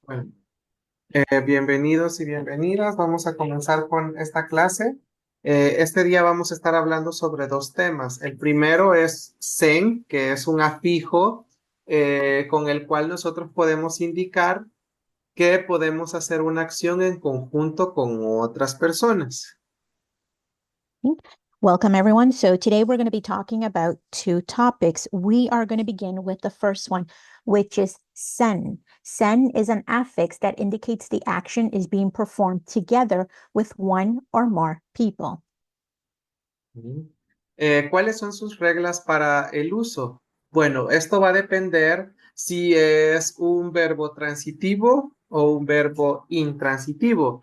Bueno, bienvenidos y bienvenidas. Vamos a comenzar con esta clase. Este día vamos a estar hablando sobre dos temas. El primero es Zen, que es un afijo con el cual nosotros podemos indicar que podemos hacer una acción en conjunto con otras personas. Welcome, everyone. So, today we're going to be talking about two topics. We are going to begin with the first one, which is sen. Sen is an affix that indicates the action is being performed together with one or more people. Ujú. ¿Cuáles son sus reglas para el uso? Bueno, esto va a depender si es un verbo transitivo o un verbo intransitivo.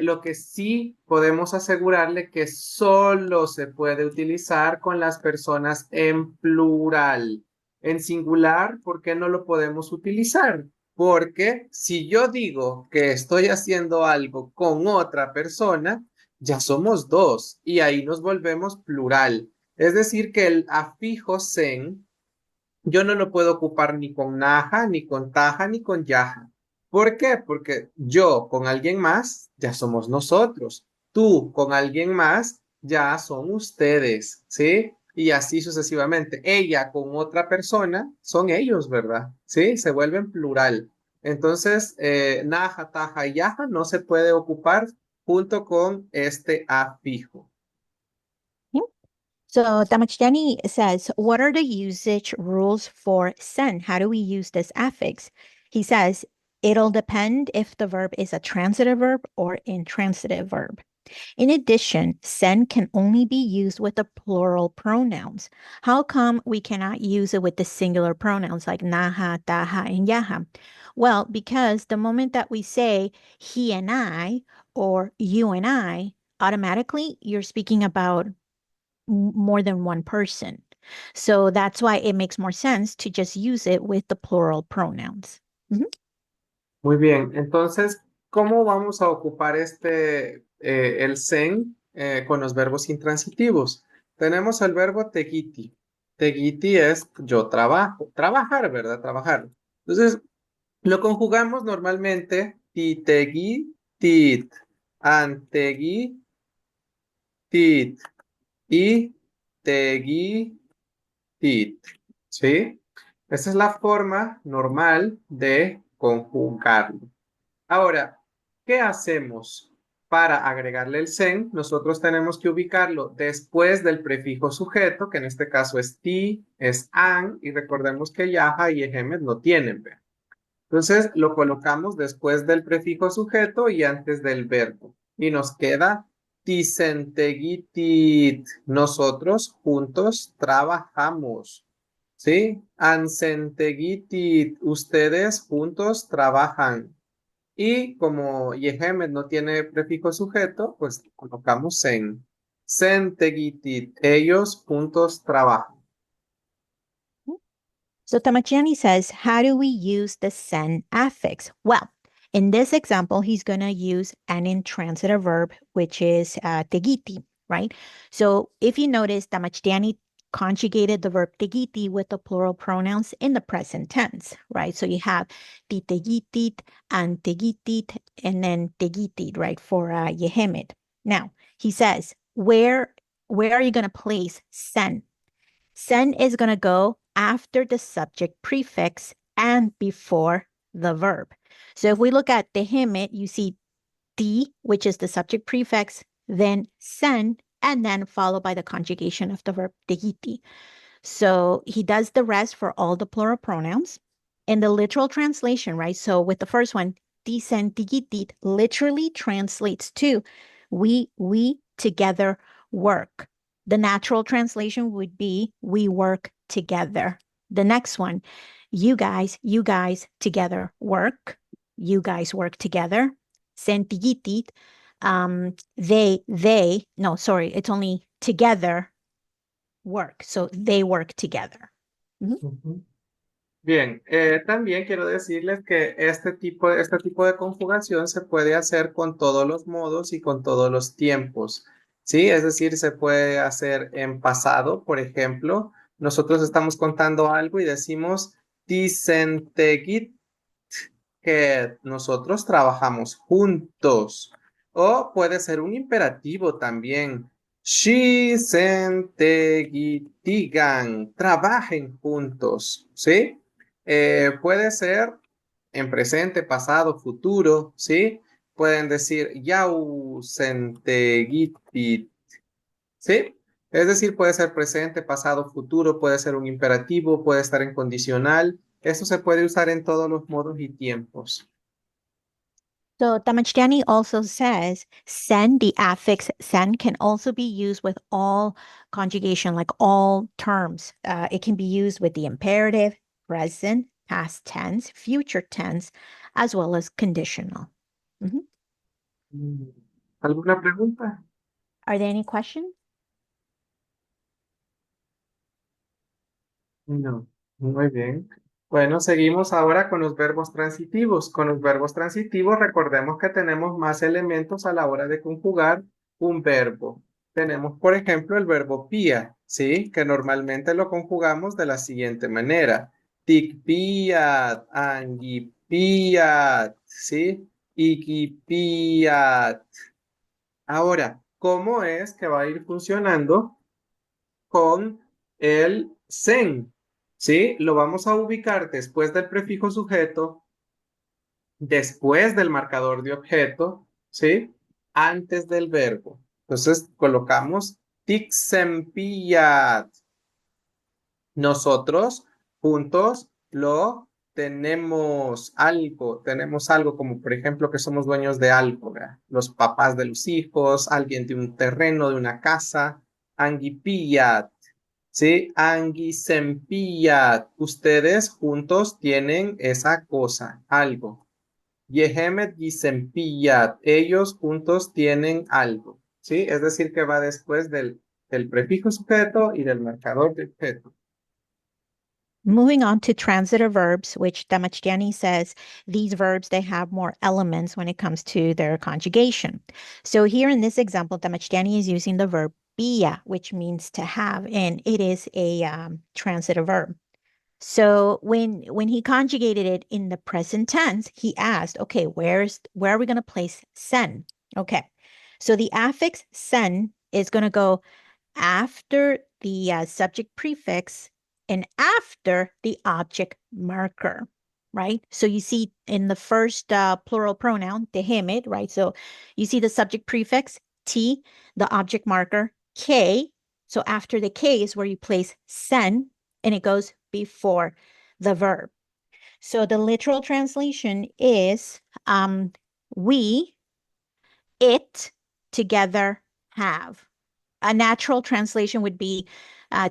Lo que sí podemos asegurarle que solo se puede utilizar con las personas en plural. En singular, ¿por qué no lo podemos utilizar? Porque si yo digo que estoy haciendo algo con otra persona, ya somos dos y ahí nos volvemos plural. Es decir, que el afijo sen yo no lo puedo ocupar ni con naja, ni con taja, ni con yaja. ¿Por qué? Porque yo con alguien más ya somos nosotros. Tú con alguien más ya son ustedes, ¿sí? Y así sucesivamente. Ella con otra persona son ellos, ¿verdad? ¿Sí? Se vuelven plural. Entonces, naja, taja y yaja no se puede ocupar junto con este afijo. Yeah. So, Damachjani says, what are the usage rules for sen? How do we use this affix? He says, it'll depend if the verb is a transitive verb or intransitive verb. In addition, sen can only be used with the plural pronouns. How come we cannot use it with the singular pronouns like naha, taha, and yaha? Well, because the moment that we say he and I or you and I, automatically you're speaking about more than one person. So that's why it makes more sense to just use it with the plural pronouns. Mhm. Muy bien, entonces, ¿cómo vamos a ocupar el sen con los verbos intransitivos? Tenemos el verbo tegiti. Tegiti es yo trabajo, trabajar, ¿verdad? Trabajar. Entonces, lo conjugamos normalmente titegi, tit, antegi, tit y tegi, tit. ¿Sí? Esa es la forma normal de conjugarlo. Ahora, ¿qué hacemos para agregarle el sen? Nosotros tenemos que ubicarlo después del prefijo sujeto, que en este caso es ti, es an, y recordemos que yaja y ejemet no tienen verbo. Entonces, lo colocamos después del prefijo sujeto y antes del verbo. Y nos queda tisentegitit. Nosotros juntos trabajamos. ¿Sí? Ansentegitit. Ustedes juntos trabajan. Y como Yehemet no tiene prefijo sujeto, pues colocamos en Sentegitit. Ellos juntos trabajan. So Tamachani says, how do we use the sen affix? Well, in this example, he's going to use an intransitive verb, which is tegiti, right? So if you notice, Tamachtiani conjugated the verb tegiti with the plural pronouns in the present tense, right? So you have titegitit and tegitit and then tegitit, right, for yehemit. Now, he says, where are you going to place sen? Sen is going to go after the subject prefix and before the verb. So if we look at the himit, you see ti, which is the subject prefix, then sen, and then followed by the conjugation of the verb tegiti. So he does the rest for all the plural pronouns. In the literal translation, right? So with the first one, ti sen tigitit literally translates to we together work. The natural translation would be we work together. The next one, you guys together work. You guys work together. Sentigitit, no, sorry, it's only together work. So they work together. Mhm. Ujú. Bien, también quiero decirles que este tipo de conjugación se puede hacer con todos los modos y con todos los tiempos, ¿sí? Es decir, se puede hacer en pasado, por ejemplo, nosotros estamos contando algo y decimos, tisentegit que nosotros trabajamos juntos. O puede ser un imperativo también. Shisentegitigan, trabajen juntos, ¿sí? Puede ser en presente, pasado, futuro, ¿sí? Pueden decir yausentegitit, ¿sí? Es decir, puede ser presente, pasado, futuro, puede ser un imperativo, puede estar en condicional. Eso se puede usar en todos los modos y tiempos. So Tamachtiani also says sen, the affix sen, can also be used with all conjugation, like all terms. It can be used with the imperative, present, past tense, future tense, as well as conditional. Mhm. Mm. ¿Alguna pregunta? Are there any questions? No, muy bien. Bueno, seguimos ahora con los verbos transitivos. Con los verbos transitivos, recordemos que tenemos más elementos a la hora de conjugar un verbo. Tenemos, por ejemplo, el verbo pía, ¿sí? Que normalmente lo conjugamos de la siguiente manera. Tikpiat, angipiat, ¿sí? Ikipiat. Ahora, ¿cómo es que va a ir funcionando con el sen? ¿Sí? Lo vamos a ubicar después del prefijo sujeto, después del marcador de objeto, ¿sí? Antes del verbo. Entonces colocamos tixempiat. Nosotros juntos lo tenemos algo como por ejemplo que somos dueños de algo, ¿verdad? Los papás de los hijos, alguien de un terreno, de una casa, anguipillat, ¿sí? Anguisempillat, ustedes juntos tienen esa cosa, algo. Yehemet gisempillat, ellos juntos tienen algo, ¿sí? Es decir, que va después del prefijo sujeto y del marcador de objeto. Moving on to transitive verbs, which Damachtiani says these verbs, they have more elements when it comes to their conjugation. So here in this example, Damachtiani is using the verb bia, which means to have, and it is a transitive verb. So when he conjugated it in the present tense, he asked, okay, where are we going to place sen? Okay. So the affix sen is going to go after the subject prefix and after the object marker, right? So you see in the first plural pronoun, tehimid, right? So you see the subject prefix, T, the object marker, K. So after the K is where you place sen, and it goes before the verb. So the literal translation is we, it, together have. A natural translation would be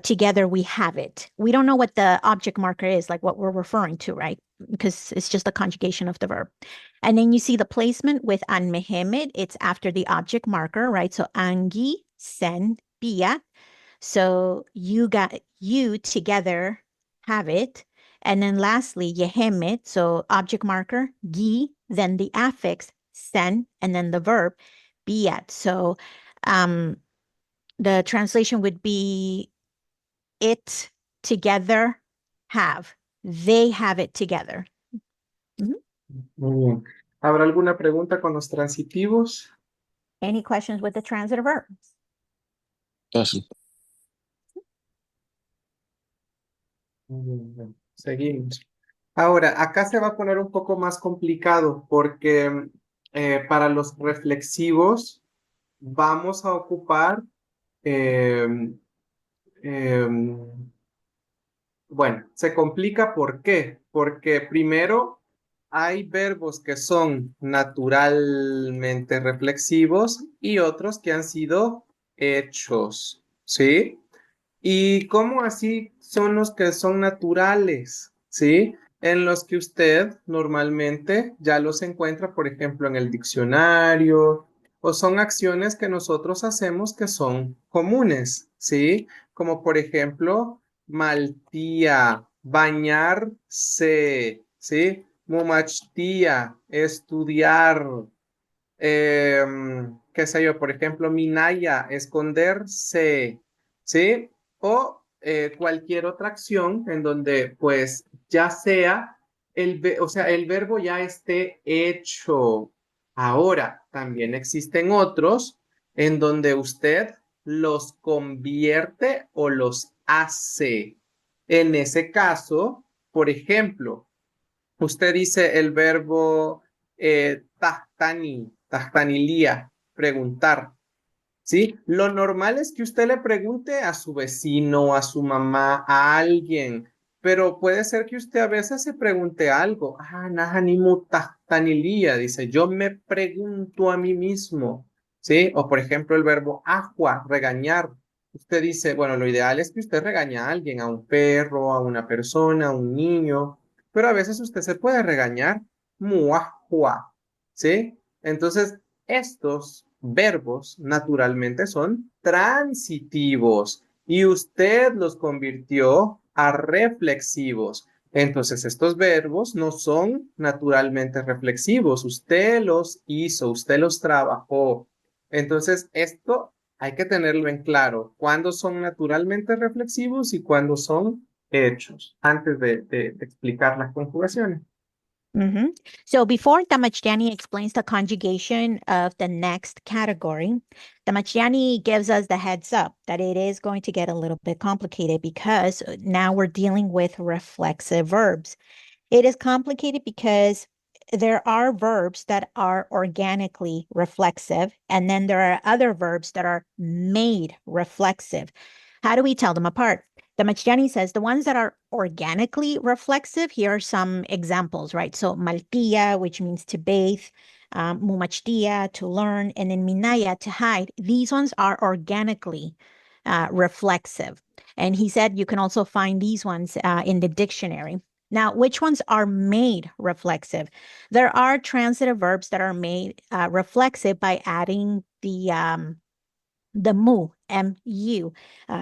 together we have it. We don't know what the object marker is, like what we're referring to, right? Because it's just a conjugation of the verb. And then you see the placement with an mehemed, it's after the object marker, right? So angi, sen, bia. So you together have it. And then lastly, yehemed, so object marker, gi, then the affix, sen, and then the verb, biat. So um, the translation would be it together have. They have it together. Mhm. Muy bien. ¿Habrá alguna pregunta con los transitivos? Any questions with the transitive verbs? Fácil. Muy bien, bueno, seguimos. Ahora, acá se va a poner un poco más complicado porque para los reflexivos vamos a ocupar, eh, eh, bueno, se complica ¿por qué? Porque primero hay verbos que son naturalmente reflexivos y otros que han sido hechos, ¿sí? ¿Y cómo así son los que son naturales? ¿Sí? En los que usted normalmente ya los encuentra, por ejemplo, en el diccionario, o son acciones que nosotros hacemos que son comunes, ¿sí? Como por ejemplo, maltía, bañarse, ¿sí? Mumachtía, estudiar, qué sé yo, por ejemplo, minaya, esconderse, ¿sí? O cualquier otra acción en donde, pues, ya sea o sea, el verbo ya esté hecho. Ahora, también existen otros en donde usted los convierte o los hace. En ese caso, por ejemplo, usted dice el verbo tahtanilía, preguntar. ¿Sí? Lo normal es que usted le pregunte a su vecino, a su mamá, a alguien, pero puede ser que usted a veces se pregunte algo. Ah, nahani mutahtanilía, dice, yo me pregunto a mí mismo, ¿sí? O por ejemplo el verbo agua, regañar. Usted dice, bueno, lo ideal es que usted regañe a alguien, a un perro, a una persona, a un niño, pero a veces usted se puede regañar, muahua, ¿sí? Entonces, estos verbos naturalmente son transitivos y usted los convirtió a reflexivos. Entonces, estos verbos no son naturalmente reflexivos. Usted los hizo, usted los trabajó. Entonces, esto hay que tenerlo en claro. Cuándo son naturalmente reflexivos y cuándo son hechos, antes de explicar las conjugaciones. So before Damashtiani explains the conjugation of the next category, Damashtiani gives us the heads up that it is going to get a little bit complicated because now we're dealing with reflexive verbs. It is complicated because there are verbs that are organically reflexive, and then there are other verbs that are made reflexive. How do we tell them apart? The Machiani says the ones that are organically reflexive, here are some examples, right? So maltia, which means to bathe, mumachtia, to learn, and then minaya, to hide. These ones are organically reflexive. And he said you can also find these ones in the dictionary. Now, which ones are made reflexive? There are transitive verbs that are made reflexive by adding the mu, M-U,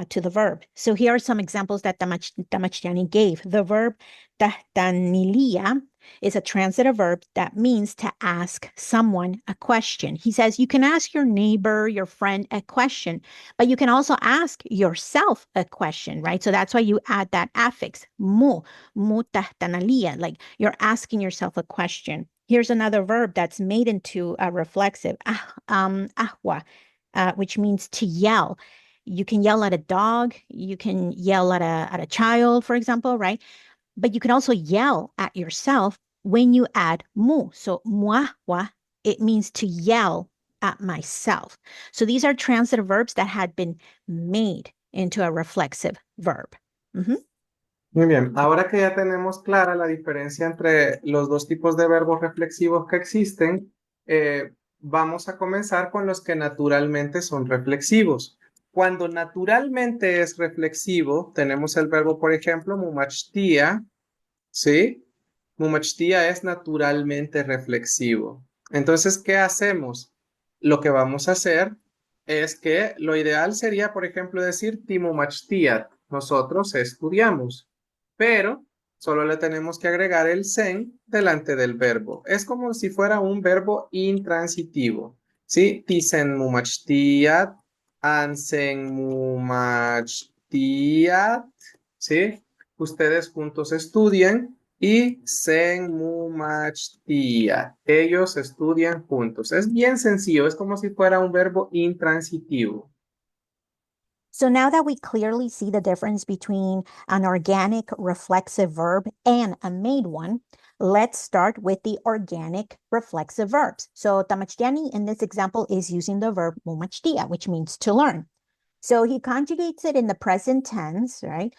to the verb. So here are some examples that Damashtiani gave. The verb tahtanilia is a transitive verb that means to ask someone a question. He says you can ask your neighbor, your friend a question, but you can also ask yourself a question, right? So that's why you add that affix, mu tahtanalia, like you're asking yourself a question. Here's another verb that's made into a reflexive, ahwa, which means to yell. You can yell at a dog, you can yell at a child, for example, right? But you can also yell at yourself when you add mu. So muahwa, it means to yell at myself. So these are transitive verbs that had been made into a reflexive verb. Muy bien, ahora que ya tenemos clara la diferencia entre los dos tipos de verbos reflexivos que existen, vamos a comenzar con los que naturalmente son reflexivos. Cuando naturalmente es reflexivo, tenemos el verbo, por ejemplo, mumachtia, ¿sí? Mumachtia es naturalmente reflexivo. Entonces, ¿qué hacemos? Lo que vamos a hacer es que lo ideal sería, por ejemplo, decir timumachtiat. Nosotros estudiamos, pero solo le tenemos que agregar el sen delante del verbo. Es como si fuera un verbo intransitivo. ¿Sí? Tisen mumachtiat, ansen mumachtiat, ¿sí? Ustedes juntos estudian y sen mumachtia. Ellos estudian juntos. Es bien sencillo, es como si fuera un verbo intransitivo. So now that we clearly see the difference between an organic reflexive verb and a made one, let's start with the organic reflexive verbs. So tamachtiani in this example is using the verb mumachtia, which means to learn. So he conjugates it in the present tense, right,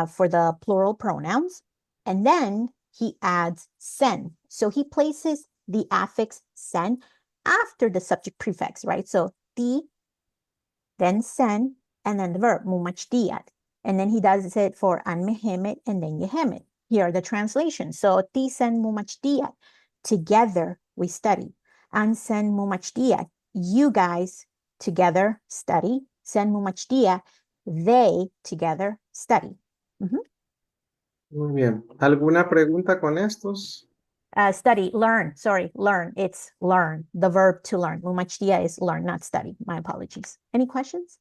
for the plural pronouns. And then he adds sen. So he places the affix sen after the subject prefix, right? So ti, then sen, and then the verb, mumachtiat. And then he does it for an mehemet and then yehemet. Here are the translations. So ti sen mumachtiat. Together we study. An sen mumachtiat. You guys together study. Sen mumachtia. They together study. Muy bien. ¿Alguna pregunta con estos? Study, learn. Sorry, learn. It's learn. The verb to learn. Mumachtia is learn, not study. My apologies. Any questions?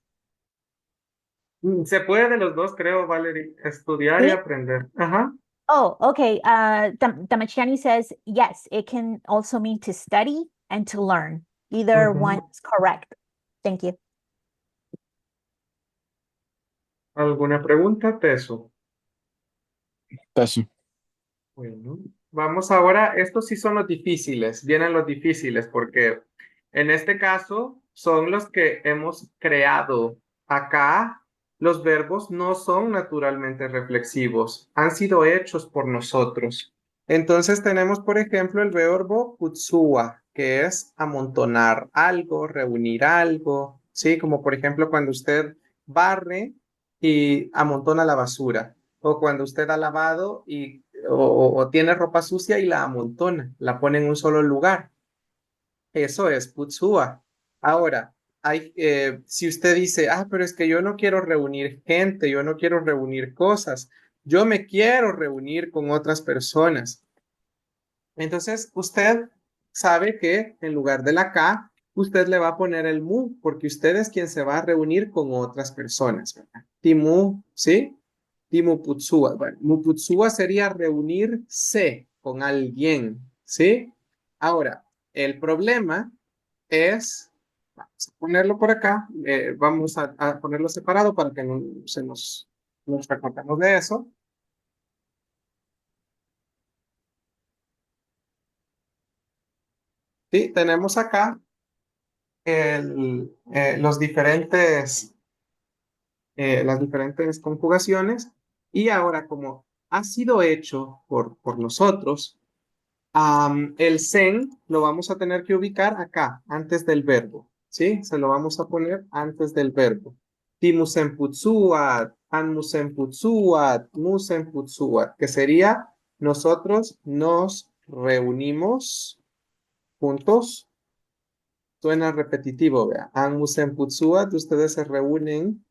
Se puede de los dos, creo, Valerie. Estudiar y Sí. aprender. Ajá. Oh, okay. Damachiani says, yes, it can also mean to study and to learn. Either one Ujú. is correct. Thank you. ¿Alguna pregunta, Teso? That's Bueno, vamos ahora, estos sí son los difíciles, vienen los difíciles porque en este caso son los que hemos creado. Acá los verbos no son naturalmente reflexivos, han sido hechos por nosotros. Entonces tenemos, por ejemplo, el verbo kutsua, que es amontonar algo, reunir algo, ¿sí? Como por ejemplo cuando usted barre y amontona la basura, o cuando usted ha lavado o tiene ropa sucia y la amontona, la pone en un solo lugar. Eso es putzúa. Ahora, si usted dice, pero es que yo no quiero reunir gente, yo no quiero reunir cosas, yo me quiero reunir con otras personas. Entonces, usted sabe que en lugar de la K, usted le va a poner el mu, porque usted es quien se va a reunir con otras personas, ¿verdad? Timu, ¿sí? Timuputsua. Bueno, muputsua sería reunirse con alguien, ¿sí? Ahora, el problema es, vamos a ponerlo por acá, vamos a ponerlo separado para que no se nos recordemos de eso. Sí, tenemos acá los las diferentes conjugaciones y ahora como ha sido hecho por nosotros, el sen lo vamos a tener que ubicar acá, antes del verbo, ¿sí? Se lo vamos a poner antes del verbo. Timusen putsuat, anmusen putsuat, musen putsuat, que sería nosotros nos reunimos juntos. Suena repetitivo, vea. Anmusen putsuat, ustedes se reúnen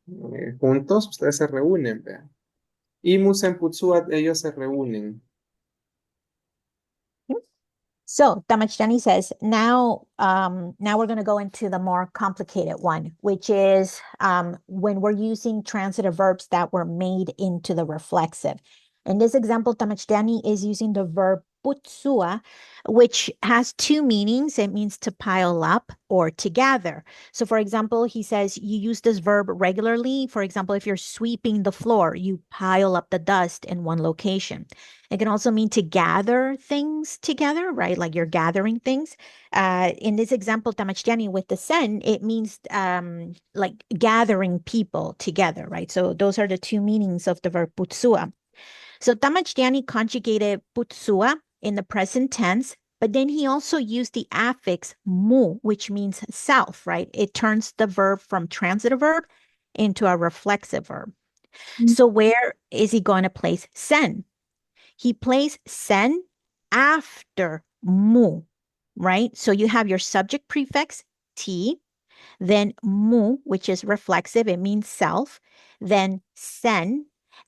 juntos, ustedes se reúnen, vea. Y musen putsuat, ellos se reúnen. So Damashani says, now we're going to go into the more complicated one, which is when we're using transitive verbs that were made into the reflexive. In this example, Damashani is using the verb putsua, which has two meanings. It means to pile up or to gather. So for example, he says you use this verb regularly. For example, if you're sweeping the floor, you pile up the dust in one location. It can also mean to gather things together, right? Like you're gathering things. In this example, tamachtiani with the sen, it means like gathering people together, right? So those are the two meanings of the verb putsua. So tamachtiani conjugated putsua in the present tense, but then he also used the affix mu, which means self, right? It turns the verb from transitive verb into a reflexive verb. So where is he going to place sen? He plays sen after mu, right? So you have your subject prefix t, then mu, which is reflexive, it means self, then sen,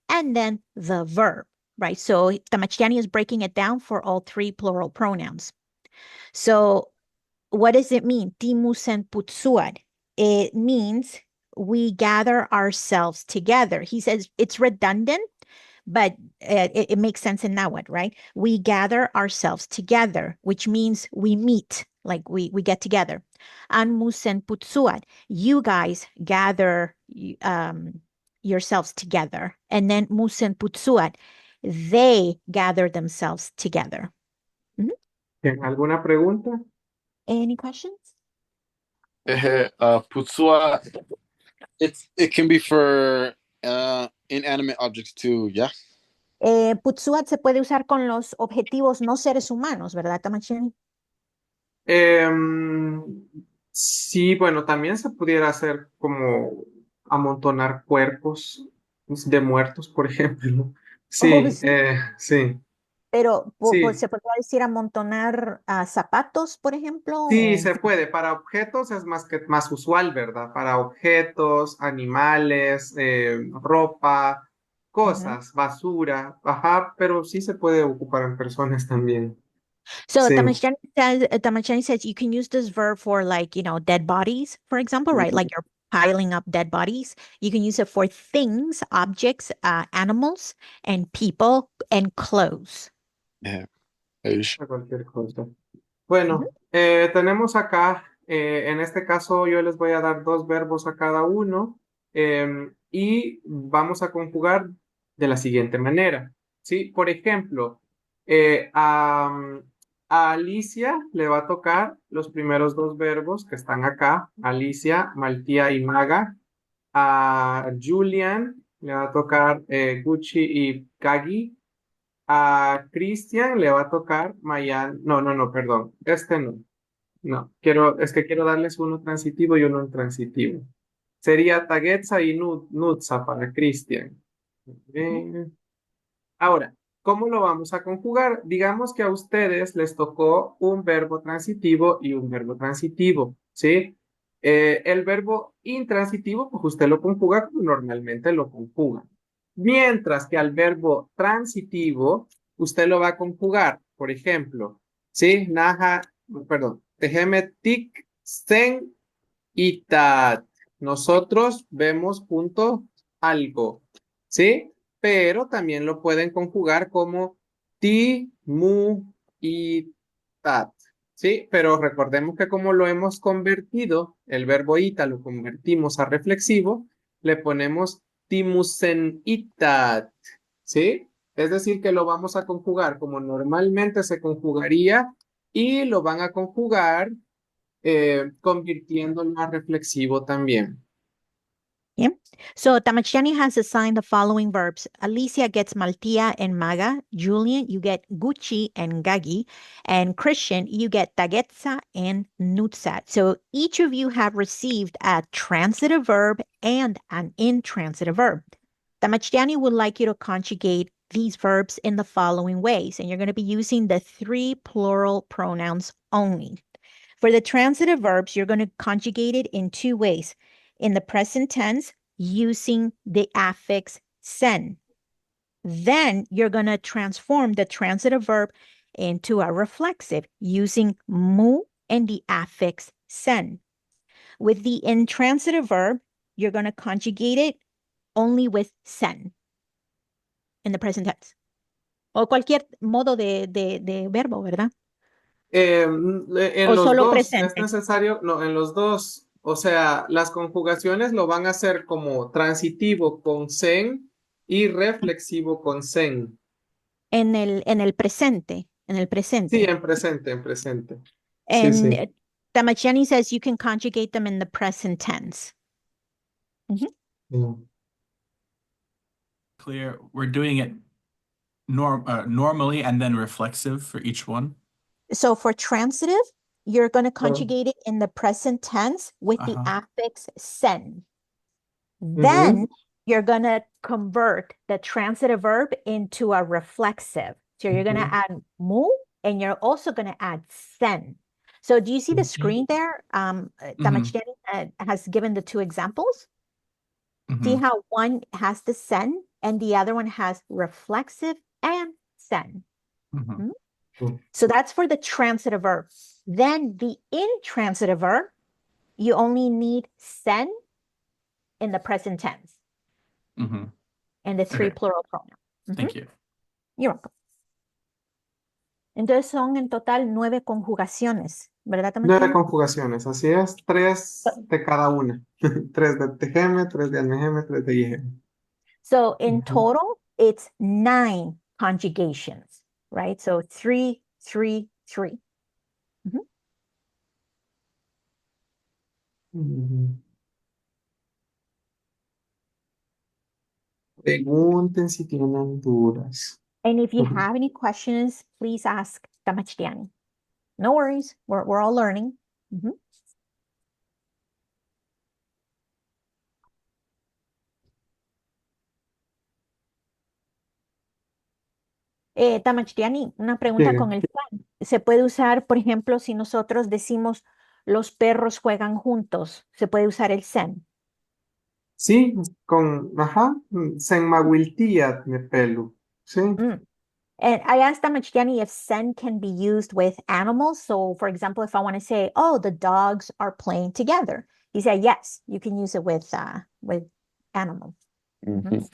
and then the verb, right? So Tamachiani is breaking it down for all three plural pronouns. So what does it mean? Timusen putsuad. It means we gather ourselves together. He says it's redundant, but it makes sense in Nahuatl, right? We gather ourselves together, which means we meet, like we get together. Anmusen putsuat, you guys gather yourselves together. And then musen putsuat, they gather themselves together. Bien, ¿alguna pregunta? Any questions? Putsua, it can be for inanimate objects too, yeah? Putsuat se puede usar con los objetivos no seres humanos, ¿verdad, Tamachini? Em, sí, bueno, también se pudiera hacer como amontonar cuerpos de muertos, por ejemplo. Oh, Sí, sí. sí, Pero sí, se podría decir amontonar zapatos, por ejemplo, sí, o se puede. Para objetos es más usual, ¿verdad? Para objetos, animales, ropa, Ujú. cosas, basura, ajá, pero sí se puede ocupar en personas también. So Sí. Tamashani says you can use this verb for like, dead bodies, for example, right? Like you're piling up dead bodies. You can use it for things, objects, animals, and people, and clothes. Yeah. Eish. A cualquier cosa. Ujú. Bueno, tenemos acá, en este caso yo les voy a dar dos verbos a cada uno y vamos a conjugar de la siguiente manera, ¿sí? Por ejemplo, a Alicia le va a tocar los primeros dos verbos que están acá, Alicia, Maltía y Maga. A Julian le va a tocar Gucci y Kagi. A Cristian le va a tocar Mayan. No, no, no, perdón. Este no. No, es que quiero darles uno transitivo y uno intransitivo. Sería Tagetza y Nutza para Cristian. Bien. Ahora, ¿cómo lo vamos a conjugar? Digamos que a ustedes les tocó un verbo transitivo y un verbo transitivo, ¿sí? El verbo intransitivo, pues usted lo conjuga como normalmente lo conjuga. Mientras que al verbo transitivo, usted lo va a conjugar, por ejemplo, ¿sí? Naja, perdón, tehemetik, sen, itat. Nosotros vemos punto algo, ¿sí? Pero también lo pueden conjugar como ti, mu y tat, ¿sí? Pero recordemos que como lo hemos convertido, el verbo ita lo convertimos a reflexivo, le ponemos timusen itat, ¿sí? Es decir, que lo vamos a conjugar como normalmente se conjugaría y lo van a conjugar convirtiéndolo a reflexivo también. Yeah. So Tamachani has assigned the following verbs. Alicia gets Maltia and Maga. Julian, you get Gucci and Gagi. And Christian, you get Tagetza and Nutsat. So each of you have received a transitive verb and an intransitive verb. Tamachani would like you to conjugate these verbs in the following ways, and you're going to be using the three plural pronouns only. For the transitive verbs, you're going to conjugate it in two ways. In the present tense, using the affix sen. Then you're going to transform the transitive verb into a reflexive using mu and the affix sen. With the intransitive verb, you're going to conjugate it only with sen in the present tense. O cualquier modo de verbo, ¿verdad? En O los solo dos es presente. necesario, no, en los dos, o sea, las conjugaciones lo van a hacer como transitivo con sen y reflexivo con sen. En el presente, en el Sí, presente. en presente, en presente. Sí, And sí. Tamachani says you can conjugate them in the present tense. Mm. Clear. We're doing it normally and then reflexive for each one. So for transitive, you're going to conjugate it in the present tense with the affix sen. Then you're going to convert the transitive verb into a reflexive. So you're going to add mu and you're also going to add sen. So do you see the screen there? Tamachani has given the two examples. See how one has the sen and the other one has reflexive and sen. So that's for the transitive verb. Then the intransitive verb, you only need sen in the present tense. And the three plural pronouns. Thank you. You're welcome. Entonces son en total 9 conjugaciones, ¿verdad, Tamachani? 9 conjugaciones, así es, 3 de cada una. 3 de TGM, 3 de ANGM, 3 de IGM. So in total, it's 9 conjugations, right? So 3, 3, 3. Pregunten si tienen dudas. And if you have any questions, please ask Tamachtiani. No worries, we're all learning. Tamachtiani, una pregunta Sí. con el sen. ¿Se puede usar, por ejemplo, si nosotros decimos los perros juegan juntos, se puede usar el sen? Sí, senmahuiltiat me pelu. Sí. And I asked Tamachtiani if sen can be used with animals. So, for example, if I want to say, oh, the dogs are playing together. He said, yes, you can use it with animal. Mhm.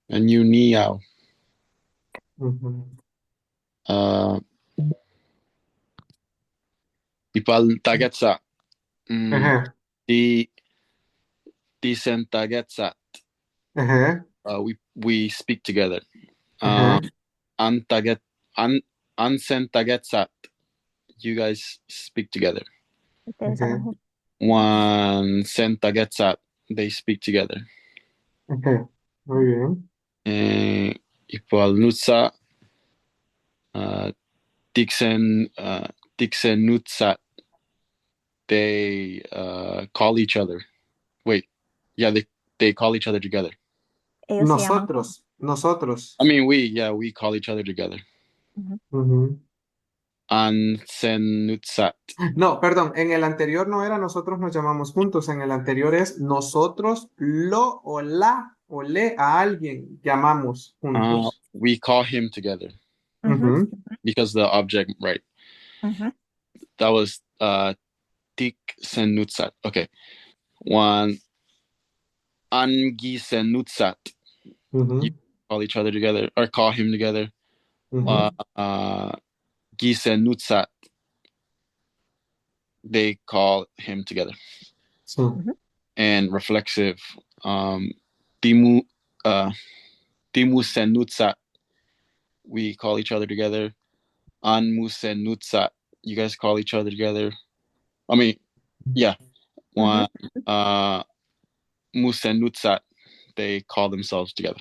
And you niao. Ujú. Ipal tagetsa. Ajá, Di sen tagetsa. ajá, We speak together. ajá, An sen tagetsa. You guys speak together. Ustedes ajá, hablan juntos. One sen tagetsa. They speak together. ajá. Muy bien. Ipal nutsa. Dixon Nutsat, they call each other. Wait, yeah, they call each other together. Ellos se llaman. Nosotros. I mean, we call each other together. Ujú. Ujú. Ansen Nutsat. No, perdón, en el anterior no era nosotros nos llamamos juntos, en el anterior es nosotros lo o la o le a alguien llamamos juntos. We call him together Ujú, Ujú. because the object, right? ujú. That was Dixon Nutsat. Okay, one Angisen Nutsat. You Ujú. call each other together or call him together. Ujú. Gisen Nutsat, they call him together. Sí. And reflexive, Timu Sen Nutsat, we call each other together. An Musen Nutsat, you guys call each other together. I mean, yeah. One Musen Nutsat, they call themselves together.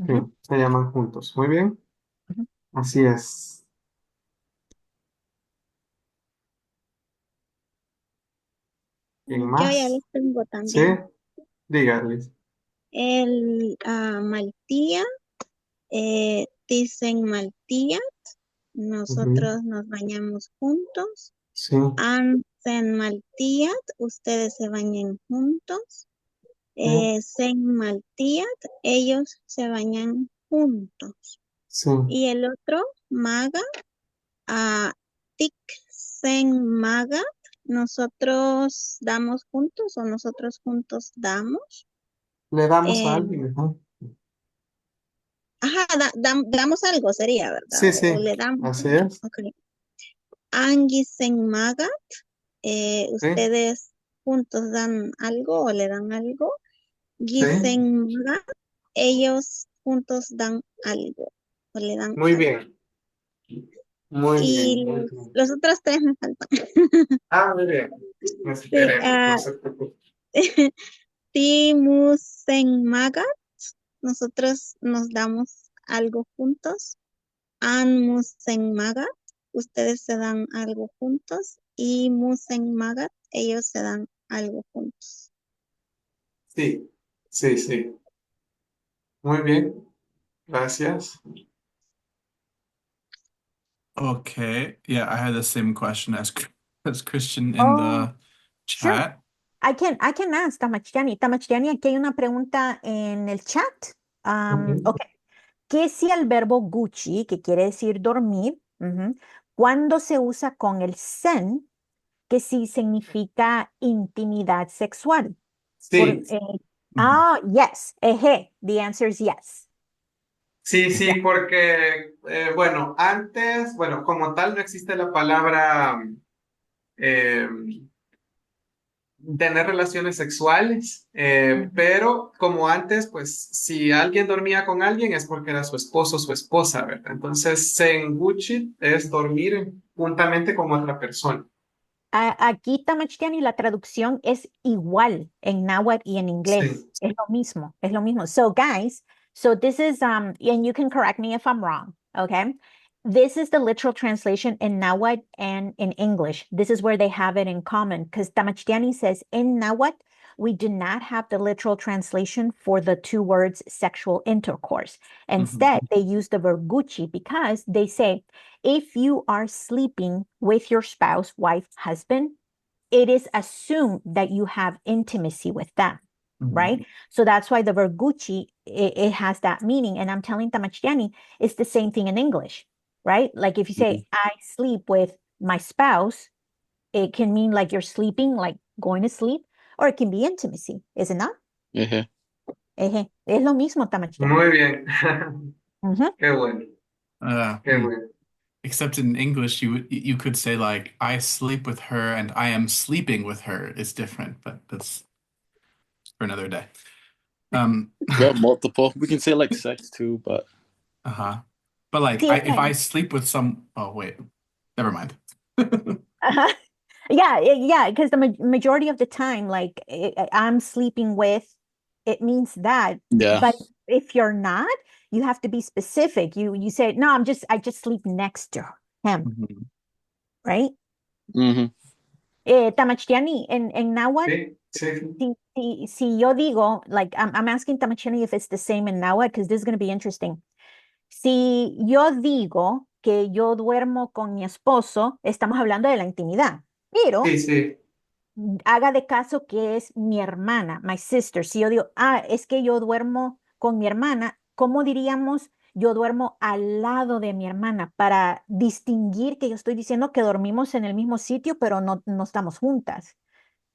Sí, Ujú. se llaman juntos. Muy bien. Ujú. Así es. ¿Quién Yo ya más? les tengo Sí, también. dígales. El Maltía, dicen Maltía, Ujú. nosotros nos bañamos juntos. Sí, Sen Maltía, ustedes se bañan juntos. sí, Sen Maltía, ellos se bañan juntos. sí. Y el otro, Maga, Tik Sen Maga, nosotros damos juntos o nosotros juntos damos. Le damos a Eh, alguien. Ajá. Ajá, damos algo sería, ¿verdad? Sí, O sí, le damos. así es. Ok. Angie Magat, Sí, ustedes juntos dan algo o le dan algo. sí. Gisen Magat, ellos juntos dan algo o le dan Muy algo. bien. Muy bien, Y muy bien. los otros tres me faltan. Muy bien. Nos Sí, esperemos, no se preocupe. Timusen Magat, nosotros nos damos algo juntos. Musen Magat, ustedes se dan algo juntos. Y Musen Magat, ellos se dan algo juntos. Sí, sí, sí. Muy bien. Gracias. Okay. Yeah, I had the same question as Christian in Oh, the sure. chat. I can ask Tamachtiani. Tamachtiani, aquí hay una pregunta en el chat. Ujú. Ok. ¿Qué si el verbo Gucci, que quiere decir dormir, cuando se usa con el sen, que sí significa intimidad sexual? Sí, Yes. The answer is yes. sí, sí, porque, bueno, antes, bueno, como tal no existe la palabra eh, tener relaciones sexuales, pero como antes, pues si alguien dormía con alguien es porque era su esposo o su esposa, ¿verdad? Entonces, senguchi es dormir juntamente con otra persona. Aquí, Tamachtiani, la traducción es igual en náhuatl y en inglés. Sí, Es lo mismo, es lo mismo. So, guys, so this is, and you can correct me if I'm wrong, okay? This is the literal translation in náhuatl and in English. This is where they have it in common because Tamachtiani says in náhuatl, we do not have the literal translation for the two words sexual intercourse. Instead, they use the verb gucci because they say, if you are sleeping with your spouse, wife, husband, it is assumed that you have intimacy with them. right? So that's why the verb Gucci, it has that meaning. And I'm telling Tamachtiani, it's the same thing in English, right? Like if you say, I sleep with my spouse, it can mean like you're sleeping, like going to sleep, or it can be intimacy, is it not? Eje. Es lo mismo, Tamachtiani. Muy bien. Ujú. Qué bueno, qué Hmm. bueno. Except in English, you could say like I sleep with her and I am sleeping with her. It's different, but that's for another day. Yeah, multiple. We can say like sex too, but Uh-huh. But like Sí, if I sleep with some, oh wait, never mind. uh-huh. Yeah, because the majority of the time, like I'm sleeping with, it means that. yeah. But if you're not, you have to be specific. You say, no, I just sleep next to him, Mhm. right? hmm Tamachtiani, en náhuatl, Sí, sí. si yo digo, like I'm asking Tamachtiani if it's the same in náhuatl, because this is going to be interesting. Si yo digo que yo duermo con mi esposo, estamos hablando de la intimidad, pero Sí, sí. haga de caso que es mi hermana, my sister. Si yo digo, es que yo duermo con mi hermana, ¿cómo diríamos yo duermo al lado de mi hermana? Para distinguir que yo estoy diciendo que dormimos en el mismo sitio, pero no estamos juntas.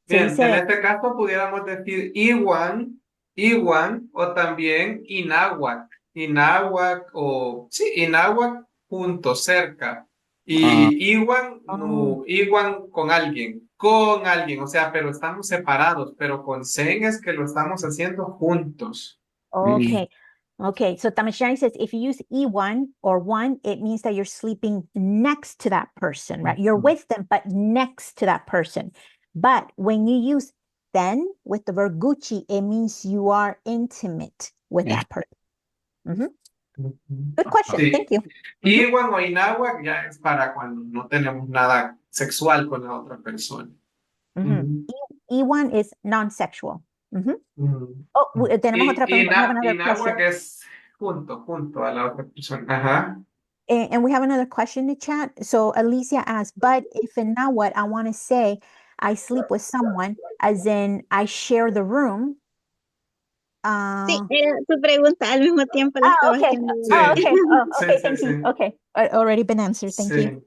Se Bien, en dice, este caso pudiéramos decir Iwan, Iwan o también Inahuac. Inahuac o sí, Inahuac junto, cerca. Uh, Y Iwan, oh, no, Iwan con alguien, o sea, pero estamos separados, pero con Zen es que lo estamos haciendo juntos. mm, okay. Okay, so Tamashani says if you use E1 or one, it means that you're sleeping next to that person, right? You're with them, but next to that person. But when you use then with the verb Gucci, it means you are intimate with yeah. that person. Mhm. Ujú. Good question. Sí, Thank you. Mhm. Iwan o Inahuac ya es para cuando no tenemos nada sexual con la otra persona. Mhm. Ujú. E1 is non-sexual. Mhm. Ujú. Oh, tenemos otra pregunta. We have another question. Inahuac es junto a la otra persona. Ajá. And we have another question in the chat. So Alicia asked, but if in now what I want to say, I sleep with someone, as in I share the room. Sí, Uh, era tu pregunta, al mismo tiempo la estaba okay. haciendo. Sí, Okay. Oh, sí, okay. sí, Thank sí. you. Okay. Already been answered. Thank you. Sí.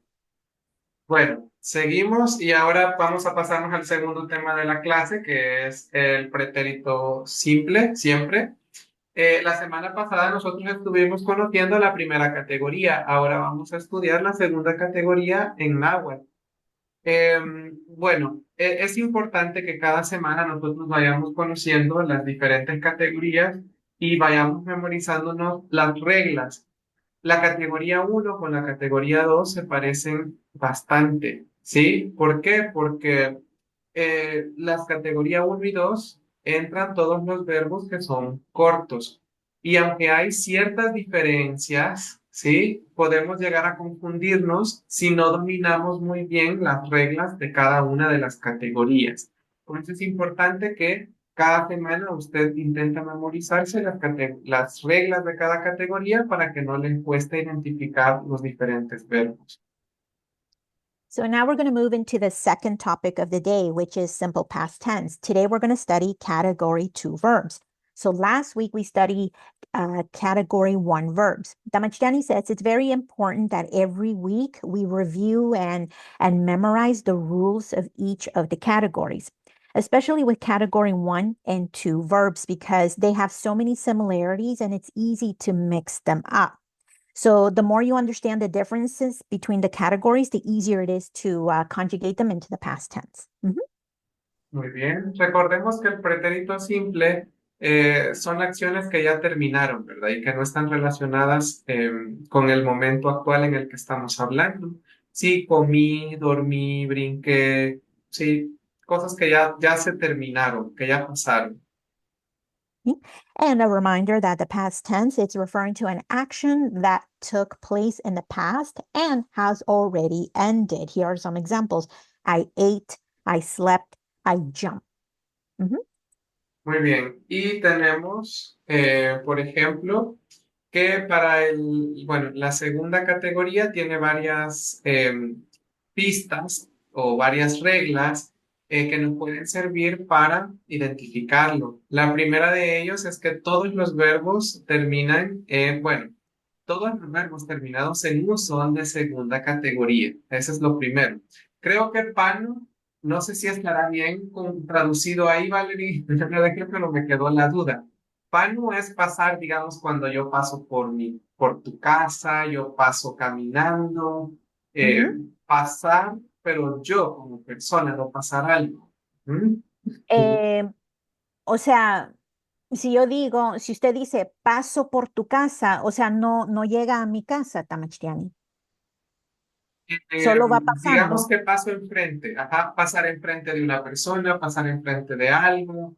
Bueno, seguimos y ahora vamos a pasarnos al segundo tema de la clase, que es el pretérito simple, siempre. La semana pasada nosotros estuvimos conociendo la primera categoría, ahora vamos a estudiar la segunda categoría en náhuatl. Bueno, es importante que cada semana nosotros vayamos conociendo las diferentes categorías y vayamos memorizándonos las reglas. La categoría uno con la categoría 2 se parecen bastante, ¿sí? ¿Por qué? Porque las categorías uno y 2 entran todos los verbos que son cortos. Y aunque hay ciertas diferencias, ¿sí? Podemos llegar a confundirnos si no dominamos muy bien las reglas de cada una de las categorías. Por eso es importante que cada semana usted intenta memorizarse las reglas de cada categoría para que no le cueste identificar los diferentes verbos. So now we're going to move into the second topic of the day, which is simple past tense. Today we're going to study category 2 verbs. So last week we studied category 1 verbs. Damajani says it's very important that every week we review and memorize the rules of each of the categories, especially with category 1 and 2 verbs, because they have so many similarities and it's easy to mix them up. So the more you understand the differences between the categories, the easier it is to conjugate them into the past tense. Mhm. Muy bien. Recordemos que el pretérito simple son acciones que ya terminaron, ¿verdad? Y que no están relacionadas con el momento actual en el que estamos hablando. Sí, comí, dormí, brinqué, sí, cosas que ya se terminaron, que ya pasaron. And a reminder that the past tense, it's referring to an action that took place in the past and has already ended. Here are some examples. I ate, I slept, I jumped. Mhm. Muy bien. Y tenemos, por ejemplo, que bueno, la segunda categoría tiene varias pistas o varias reglas que nos pueden servir para identificarlo. La primera de ellos es que todos los verbos terminan en, bueno, todos los verbos terminados en U son de segunda categoría. Eso es lo primero. Creo que pano, no sé si estará bien traducido ahí, Valerie, pero me quedó la duda. Pano es pasar, digamos, cuando yo paso por tu casa, yo paso caminando, pasar, pero yo como persona, no pasar algo. ¿Mm? Eh, o sea, si yo digo, si usted dice paso por tu casa, o sea, no llega a mi casa, Tamachtiani, solo va Digamos pasando. que paso enfrente, ajá, pasar enfrente de una persona, pasar enfrente de algo,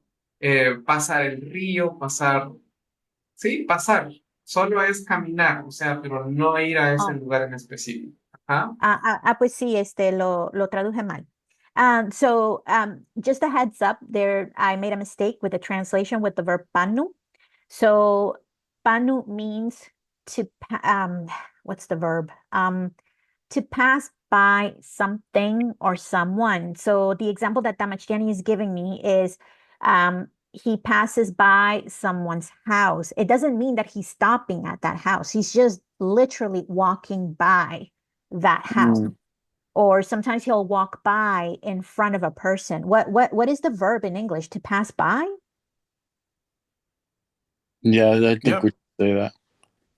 pasar el río, pasar, sí, pasar, solo es caminar, o sea, pero no ir a ese Oh, lugar en específico. Ajá. pues sí, lo traduje mal. Just a heads up, there I made a mistake with the translation with the verb panu. So panu means to what's the verb? To pass by something or someone. So the example that Damachtiani is giving me is he passes by someone's house. It doesn't mean that he's stopping at that house. He's just literally walking by that house. Mm. Or sometimes he'll walk by in front of a person. What is the verb in English? To pass by? Yeah, I think Yep. we should say that.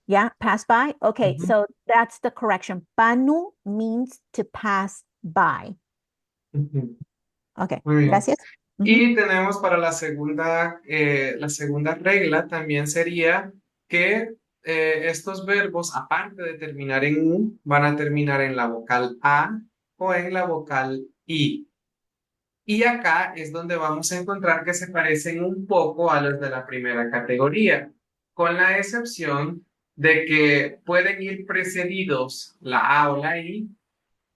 Yeah, pass by. Okay, Ujú. so that's the correction. Panu means to pass by. Ujú. Okay, Muy bien. gracias. Ujú. Y tenemos para la segunda regla también sería que estos verbos, aparte de terminar en U, van a terminar en la vocal A o en la vocal I. Y acá es donde vamos a encontrar que se parecen un poco a los de la primera categoría, con la excepción de que pueden ir precedidos la A o la I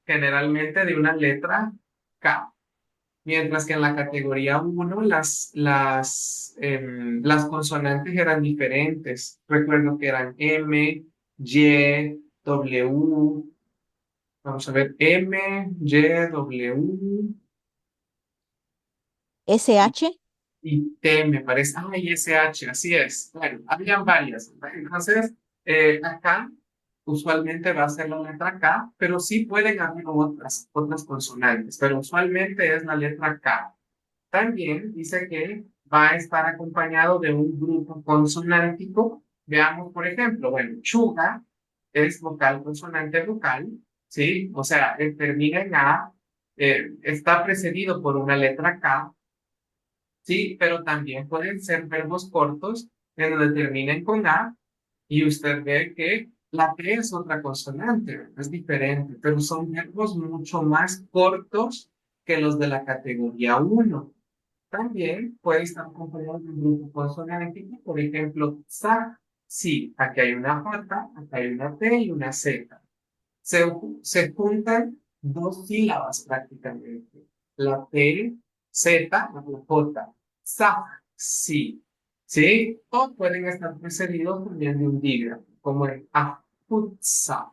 generalmente de una letra K. Mientras que en la categoría uno las consonantes eran diferentes. Recuerdo que eran M, Y, W. Vamos a ver, M, Y, W SH. y T, me parece. Ah, y SH, así es. Bueno, habían varias. Entonces, acá usualmente va a ser la letra K, pero sí pueden haber otras consonantes, pero usualmente es la letra K. También dice que va a estar acompañado de un grupo consonántico. Veamos, por ejemplo, bueno, chuga es vocal consonante vocal, ¿sí? O sea, termina en A, está precedido por una letra K, ¿sí? Pero también pueden ser verbos cortos en donde terminen con A y usted ve que la T es otra consonante, es diferente, pero son verbos mucho más cortos que los de la categoría uno. También puede estar acompañado de un grupo consonántico, por ejemplo, sa, sí, aquí hay una J, aquí hay una T y una Z. Se juntan dos sílabas prácticamente. La T, Z, la J, sa, sí, ¿sí? O pueden estar precedidos también de un dígrafo, como el afutsa,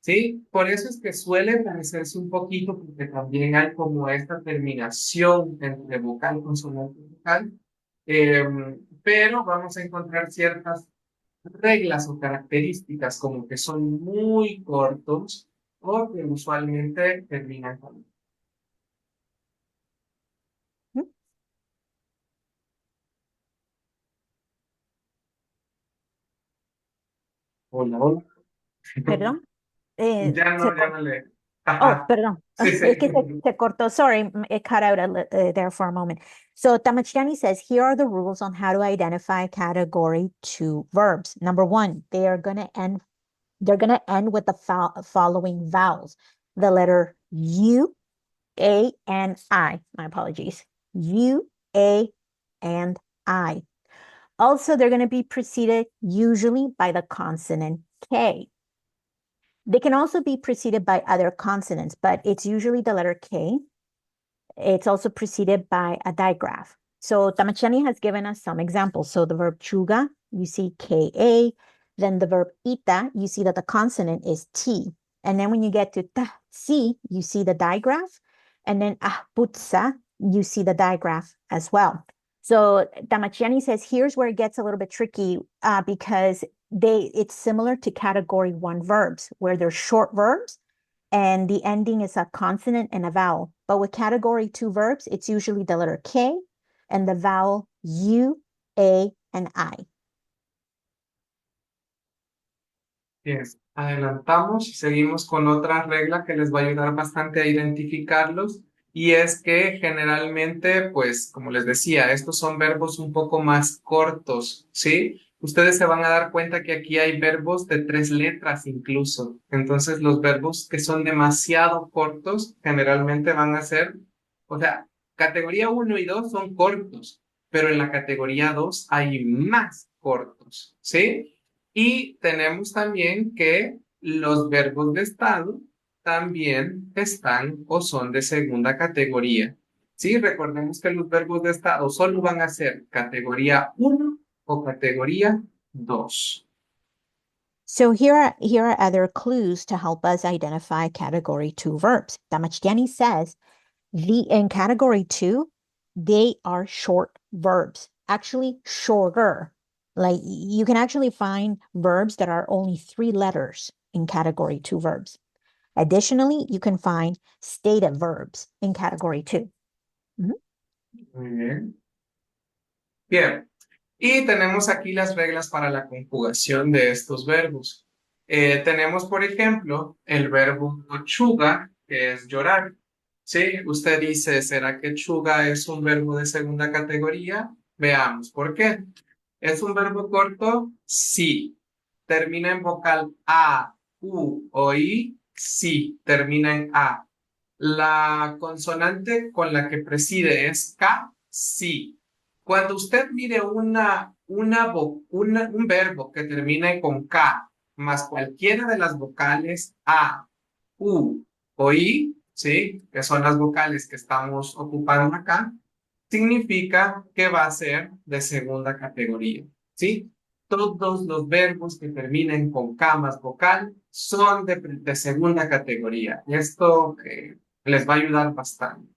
¿sí? Por eso es que suele parecerse un poquito, porque también hay como esta terminación entre vocal, consonante y vocal, pero vamos a encontrar ciertas reglas o características como que son muy cortos o que usualmente terminan con... Ujú. Hola, hola. Perdón. Ya no, ya no le... Oh, Ajá. perdón. Sí, Es que sí. se cortó. Sorry, it cut out there for a moment. So Tamachtiani says, here are the rules on how to identify category two verbs. Number one, they're gonna end with the following vowels. The letter U, A, and I. My apologies. U, A, and I. Also, they're going to be preceded usually by the consonant K. They can also be preceded by other consonants, but it's usually the letter K. It's also preceded by a digraph. So Tamachani has given us some examples. So the verb chuga, you see Ka. Then the verb ita, you see that the consonant is T. And then when you get to ta, si, you see the digraph. And then ahputsa, you see the digraph as well. So Damachiani says, here's where it gets a little bit tricky because it's similar to category 1 verbs, where they're short verbs and the ending is a consonant and a vowel. But with category 2 verbs, it's usually the letter K and the vowel U, A, and I. Bien, adelantamos y seguimos con otra regla que les va a ayudar bastante a identificarlos, y es que generalmente, pues, como les decía, estos son verbos un poco más cortos, ¿sí? Ustedes se van a dar cuenta que aquí hay verbos de 3 letras incluso. Entonces, los verbos que son demasiado cortos generalmente van a ser, o sea, categoría 1 y 2 son cortos, pero en la categoría 2 hay más cortos, ¿sí? Y tenemos también que los verbos de estado también están o son de segunda categoría. Sí, recordemos que los verbos de estado solo van a ser categoría 1 o categoría 2. So here are other clues to help us identify category 2 verbs. Damachtiani says in category 2, they are short verbs, actually shorter. Like you can actually find verbs that are only 3 letters in category 2 verbs. Additionally, you can find stative verbs in category 2. Muy bien. Bien. Y tenemos aquí las reglas para la conjugación de estos verbos. Tenemos, por ejemplo, el verbo chuga, que es llorar. ¿Sí? Usted dice, ¿será que chuga es un verbo de segunda categoría? Veamos, ¿por qué? ¿Es un verbo corto? Sí. ¿Termina en vocal A, U o I? Sí, termina en A. ¿La consonante con la que preside es K? Sí. Cuando usted mire un verbo que termine con K más cualquiera de las vocales A, U o I, ¿sí? Que son las vocales que estamos ocupando acá, significa que va a ser de segunda categoría, ¿sí? Todos los verbos que terminen con K más vocal son de segunda categoría. Y esto les va a ayudar bastante.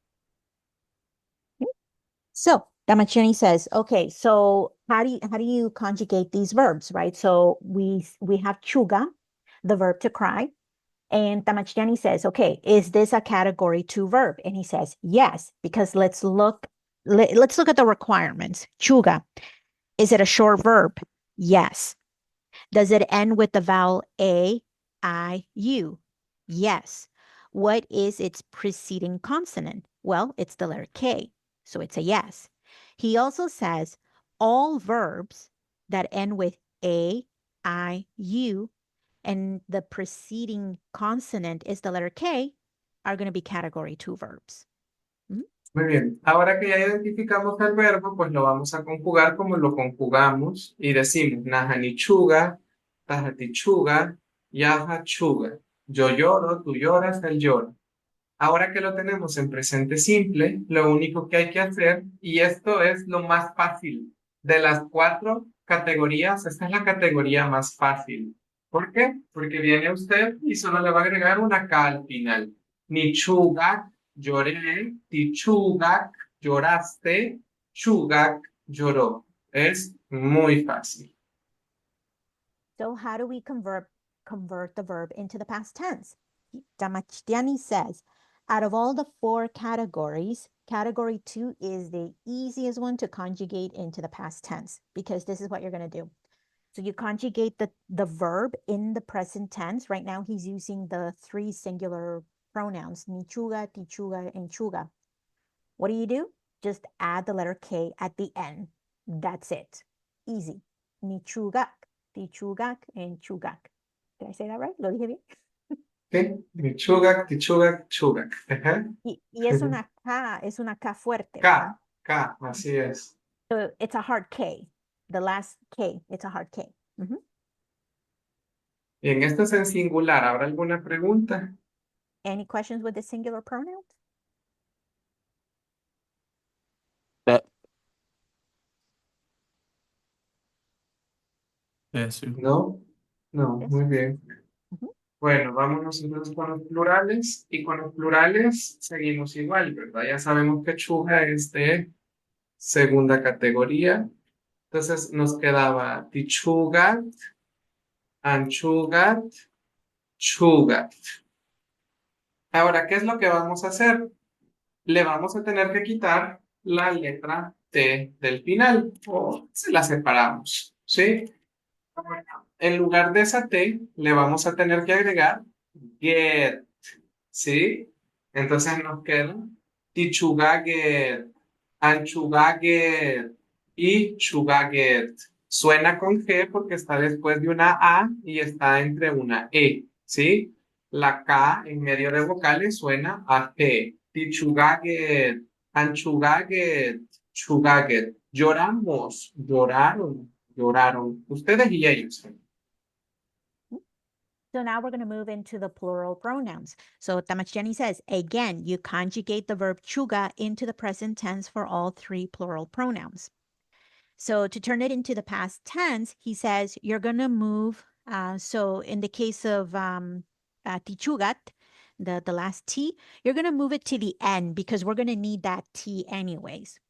So Damachini says, okay, so how do you conjugate these verbs, right? So we have chuga, the verb to cry, and Damachini says, okay, is this a category 2 verb? And he says, yes, because let's look at the requirements. Chuga, is it a short verb? Yes. Does it end with the vowel A, I, U? Yes. What is its preceding consonant? Well, it's the letter K, so it's a yes. He also says all verbs that end with A, I, U, and the preceding consonant is the letter K are going to be category 2 verbs. Muy bien, ahora que ya identificamos el verbo, pues lo vamos a conjugar como lo conjugamos y decimos najanichuga, tajatichuga, yajachuga. Yo lloro, tú lloras, él llora. Ahora que lo tenemos en presente simple, lo único que hay que hacer, y esto es lo más fácil, de las 4 categorías, esta es la categoría más fácil. ¿Por qué? Porque viene usted y solo le va a agregar una K al final. Nichugak, lloré, tichugak, lloraste, chugak, lloró. Es muy fácil. So how do we convert the verb into the past tense? Damachtiani says, out of all the 4 categories, category 2 is the easiest one to conjugate into the past tense because this is what you're going to do. So you conjugate the verb in the present tense. Right now he's using the 3 singular pronouns, nichuga, tichuga, and chuga. What do? Just add the letter K at the end. That's it. Easy. Nichugak, tichugak, and chugak. Did I say that right? ¿Lo dije bien? ¿Sí? Nichugak, tichugak, chugak. Ajá. Y es una K fuerte, K, ¿verdad? K, así es. So it's a hard K. The last K, it's a hard K. Bien, esto es en singular. ¿Habrá alguna pregunta? Any questions with the singular pronouns? That Eso. No, no, Yes. muy bien. Bueno, vámonos entonces con los plurales y con los plurales seguimos igual, ¿verdad? Ya sabemos que chuga es de segunda categoría. Entonces nos quedaba tichugat, anchugat, chugat. Ahora, ¿qué es lo que vamos a hacer? Le vamos a tener que quitar la letra T del final o se la separamos, ¿sí? En lugar de esa T, le vamos a tener que agregar get, ¿sí? Entonces nos queda tichugaget, anchugaget y chugaget. Suena con G porque está después de una A y está entre una E, ¿sí? La K en medio de vocales suena a G. Tichugaget, anchugaget, chugaget. Lloramos, lloraron, lloraron. Ustedes y ellos. So now we're going to move into the plural pronouns. So Tamachtiani says, again, you conjugate the verb chuga into the present tense for all three plural pronouns. So to turn it into the past tense, he says, you're going to move. So in the case of tichugat, the last T, you're going to move it to the end because we're going to need that T anyways.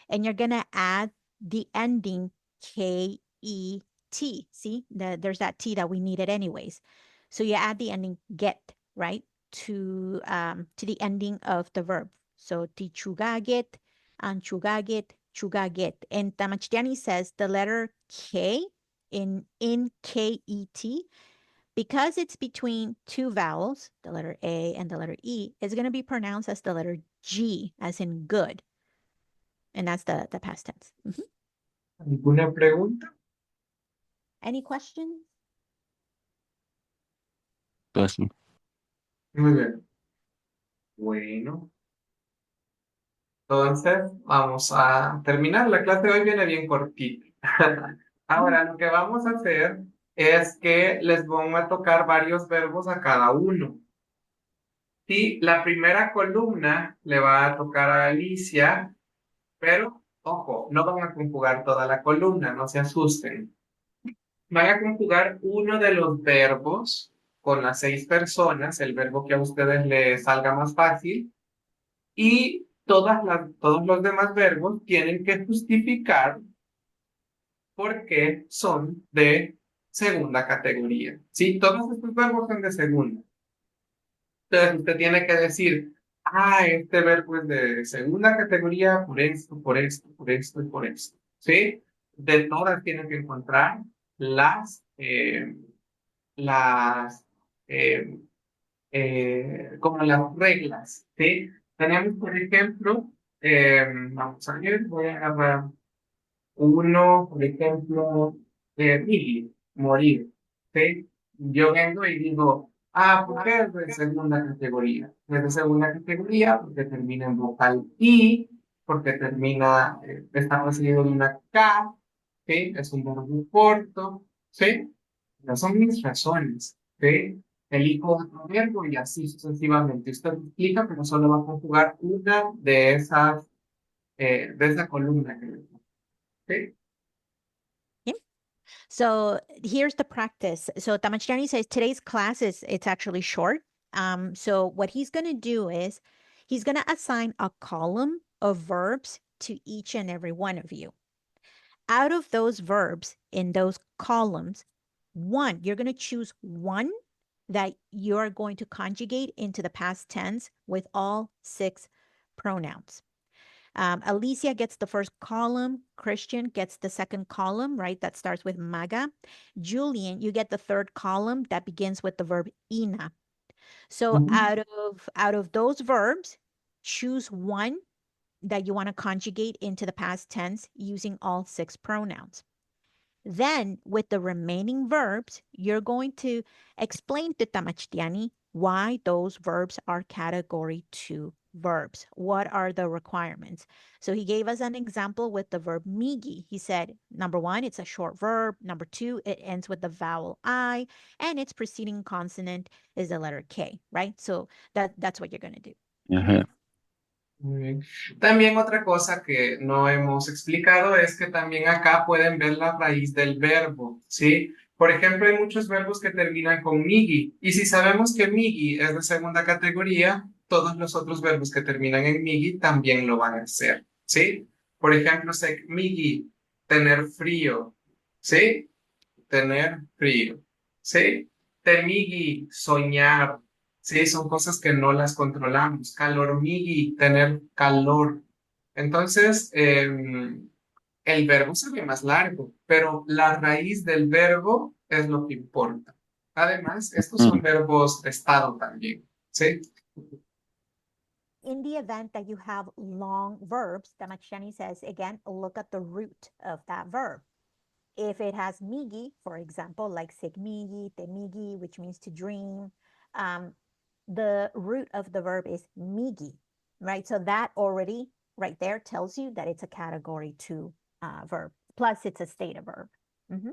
And you're going to add the ending K-E-T. See, there's that T that we needed anyways. So you add the ending get, right, to the ending of the verb. So tichugaget, anchugaget, chugaget. And Tamachtiani says the letter K in K-E-T, because it's between two vowels, the letter A and the letter E, is going to be pronounced as the letter G, as in good. And that's the past tense. Mhm. ¿Alguna pregunta? Any questions? Bless me. Muy bien. Bueno, entonces vamos a terminar. La clase de hoy viene bien cortita. Ahora, lo que vamos a hacer es que les vamos a tocar varios verbos a cada uno. Y la primera columna le va a tocar a Alicia, pero ojo, no van a conjugar toda la columna, no se asusten. Van a conjugar uno de los verbos con las 6 personas, el verbo que a ustedes les salga más fácil, y todos los demás verbos tienen que justificar por qué son de segunda categoría. ¿Sí? Todos estos verbos son de segunda. Entonces usted tiene que decir, este verbo es de segunda categoría por esto, por esto, por esto y por esto. ¿Sí? De todas tienen que encontrar las, eh, como las reglas, ¿sí? Tenemos, por ejemplo, vamos a ver, voy a agarrar uno, por ejemplo, morir, ¿sí? Yo vengo y digo, ¿por qué es de segunda categoría? Es de segunda categoría porque termina en vocal I, porque termina, está precedido de una K, ¿sí? Es un verbo corto, ¿sí? Esas son mis razones, ¿sí? Elijo otro verbo y así sucesivamente. Usted explica, pero solo va a conjugar una de esas, de esa columna que le digo, ¿sí? Yeah. So here's the practice. So Tamachtiani says today's class it's actually short. So what he's going to do is he's going to assign a column of verbs to each and every one of you. Out of those verbs in those columns, you're going to choose one that you're going to conjugate into the past tense with all 6 pronouns. Alicia gets the first column. Christian gets the second column, right? That starts with maga. Julian, you get the third column that begins with the verb ina. So out of those verbs, choose one that you want to conjugate into the past tense using all 6 pronouns. Then, with the remaining verbs, you're going to explain to Tamachtiani why those verbs are category 2 verbs. What are the requirements? So he gave us an example with the verb migi. He said, number 1, it's a short verb. Number 2, it ends with the vowel I, and its preceding consonant is the letter K, right? So that's what you're going to do. Ajá. Muy bien. También otra cosa que no hemos explicado es que también acá pueden ver la raíz del verbo, ¿sí? Por ejemplo, hay muchos verbos que terminan con migi. Y si sabemos que migi es de segunda categoría, todos los otros verbos que terminan en migi también lo van a hacer. ¿Sí? Por ejemplo, migi, tener frío. ¿Sí? Tener frío. ¿Sí? Temigi, soñar. Sí, son cosas que no las controlamos. Calormigi, tener calor. Entonces, el verbo se ve más largo, pero la raíz del verbo es lo que importa. Además, estos son Mm. verbos de estado también. ¿Sí? In the event that you have long verbs, Tamachani says, again, look at the root of that verb. If it has migi, for example, like segmigi, temigi, which means to dream, the root of the verb is migi, right? So that already right there tells you that it's a category 2 verb. Plus, it's a stative verb. Mhm.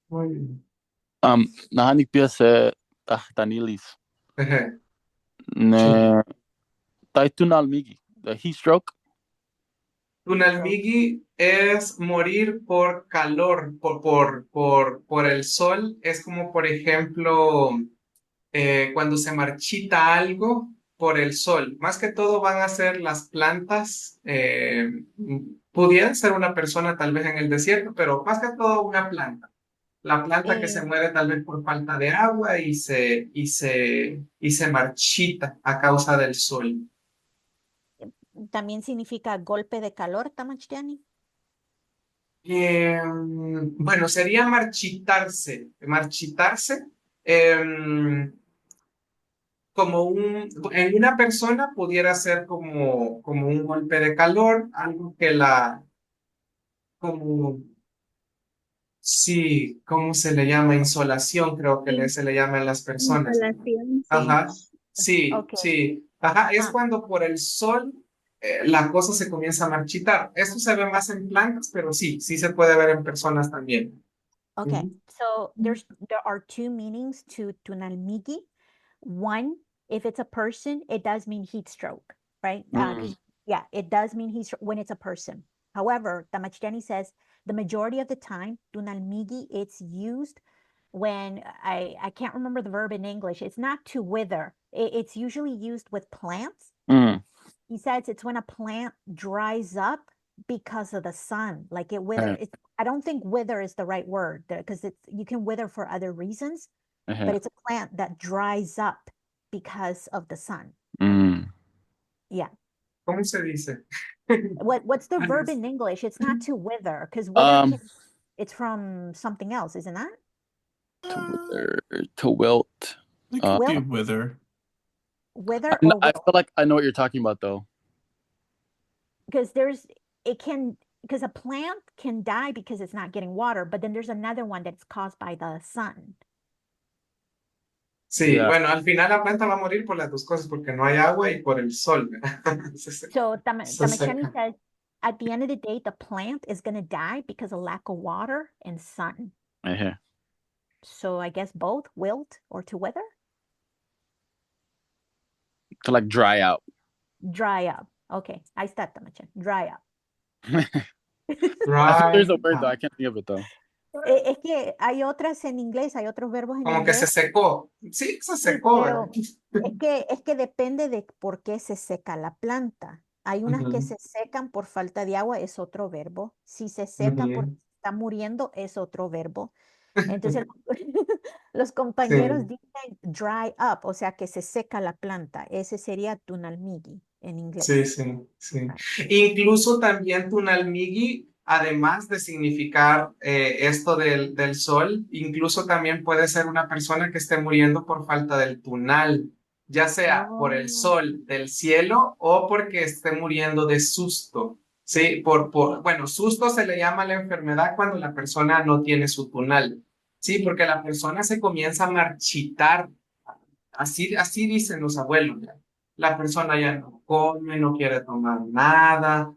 Muy bien. Nahanik piasa Danilis. Ejé. Ne Taitunal Migi. The heat stroke. Tunalmigi es morir por calor, por el sol. Es como, por ejemplo, cuando se marchita algo por el sol. Más que todo van a ser las plantas. Pudiera ser una persona tal vez en el desierto, pero más que todo una planta. La planta que se muere tal vez por falta de agua y se marchita a causa del sol. También significa golpe de calor, Tamachtiani. Bueno, sería marchitarse. Marchitarse. En una persona pudiera ser como un golpe de calor, algo que como, sí, ¿cómo se le llama? Insolación, creo que Sí, se le llama en las personas. insolación, sí. Ajá, sí, Okay. sí. Ajá, es Ah. cuando por el sol la cosa se comienza a marchitar. Esto se ve más en plantas, pero sí, sí se puede ver en personas también. Okay, Ujú. so there are two meanings to tunalmigi. One, if it's a person, it does mean heat stroke, right? Yeah, it does mean when it's a person. However, Tamachtiani says the majority of the time, tunalmigi, it's used when I can't remember the verb in English. It's not to wither. It's usually used with plants. Mm. He says it's when a plant dries up because of the sun, like it wither. I don't think wither is the right word because you can wither for other reasons, but it's a plant that dries up because of the sun. Mm. Yeah. ¿Cómo se dice? What's the verb in English? It's not to wither because wither it's from something else, isn't that? To wilt. It could be Wilt? wither. Wither I or feel like I know what you're talking about though. because because a plant can die because it's not getting water, but then there's another one that's caused by the sun. Sí, Yeah. bueno, al final la planta va a morir por las dos cosas, porque no hay agua y por el sol. So Se Tamachani seca. says, at the end of the day, the plant is going to die because of lack of water and sun. So I guess both wilt or to wither? To like dry out. Dry up. Okay, ahí está, Tamachan. Dry up. I think there's a word though. I can't think of it though. Es que hay otras en inglés, hay otros verbos en Como que se inglés. secó. Sí, se Sí, secó. pero es que depende de por qué se seca la planta. Hay unas que se secan por falta de agua, es otro verbo. Si se seca porque está muriendo, es otro verbo. Entonces, los compañeros Sí. dicen dry up, o sea que se seca la planta. Ese sería tunalmigi en inglés. Sí, sí, sí. Incluso también tunalmigi, además de significar esto del sol, incluso también puede ser una persona que esté muriendo por falta del tunal, ya sea por el sol del cielo o porque esté muriendo de susto. Sí, bueno, susto se le llama a la enfermedad cuando la persona no tiene su tunal. Sí, porque la persona se comienza a marchitar. Así dicen los abuelos. La persona ya no come, no quiere tomar nada,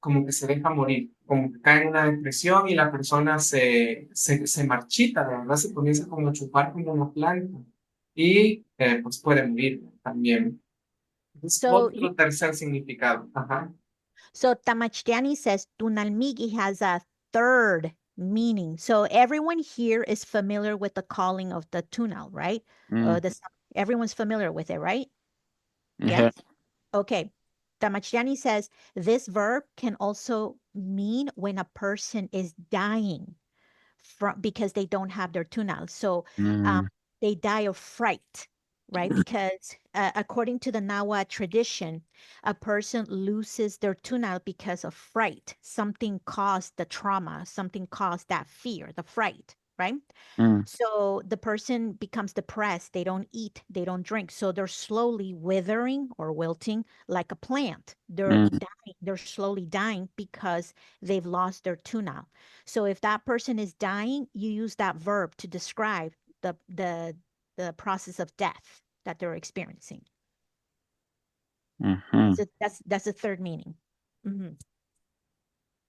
como que se deja morir, como que cae en una depresión y la persona se marchita, de verdad se comienza como a chupar como una planta y pues puede morir también. Es otro tercer significado. Ajá. So Tamachtiani says tunalmigi has a third meaning. So everyone here is familiar with the calling of the tunal, right? Everyone's familiar with it, right? Yes? Okay. Tamachiani says this verb can also mean when a person is dying because they don't have their tunal. So they die of fright, right? Because according to the Nahua tradition, a person loses their tunal because of fright. Something caused the trauma, something caused that fear, the fright, right? So the person becomes depressed. They don't eat, they don't drink. So they're slowly withering or wilting like a plant. They're dying, they're slowly dying because they've lost their tunal. So if that person is dying, you use that verb to describe the process of death that they're experiencing. So that's the third meaning.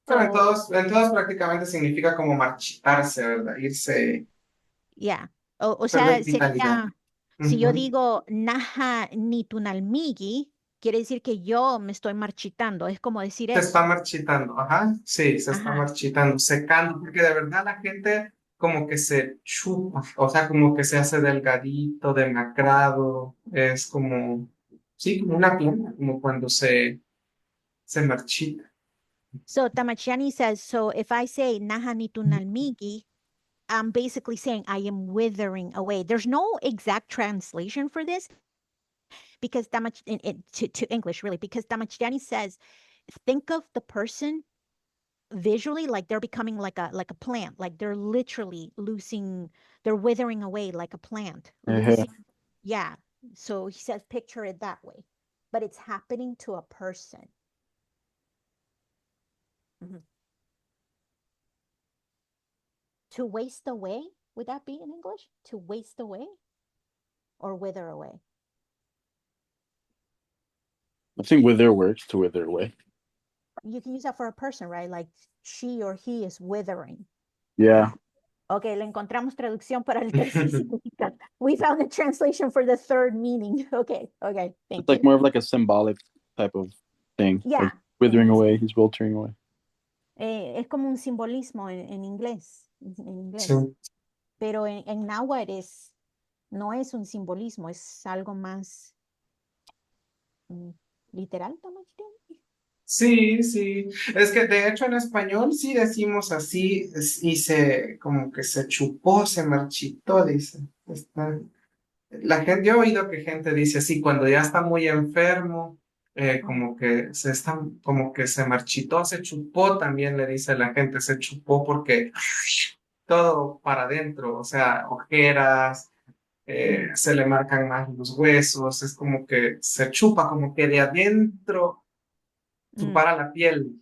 Pero en todos prácticamente significa como marchitarse, ¿verdad? Irse, Yeah. O perder sea, vitalidad. sería, si yo digo naha ni tunalmigi, quiere decir que yo me estoy marchitando. Es como decir Se está eso. marchitando, ajá, sí, se está marchitando, secando, porque de verdad la gente como que se chupa, o sea, como que se hace delgadito, demacrado, es como, sí, como una planta, como cuando se marchita. So Tamachiani says, so if I say naha ni tunalmigi, I'm basically saying I am withering away. There's no exact translation for this because to English really, because Tamachiani says, think of the person visually like they're becoming like a plant, like they're literally they're withering away like a plant. Yeah. So he says picture it that way, but it's happening to a person. To waste away, would that be in English? To waste away or wither away? I think wither works, to wither away. You can use that for a person, right? Like she or he is withering. Yeah. Okay, le encontramos traducción para el tercer significado. We found a translation for the third meaning. Okay, thank you. It's like more of like a symbolic type of thing. Yeah. Like withering away, he's wilting away. Es como un simbolismo en inglés. Sí. Pero en náhuatl no es un simbolismo, es algo más literal, ¿no? Sí, sí. Es que de hecho en español sí decimos así y como que se chupó, se marchitó, dice. La gente, yo he oído que gente dice así, cuando ya está muy enfermo, como que se marchitó, se chupó, también le dice la gente, se chupó porque todo para adentro, o sea, ojeras, se le marcan más los huesos, es como que se chupa, como que de adentro para la piel.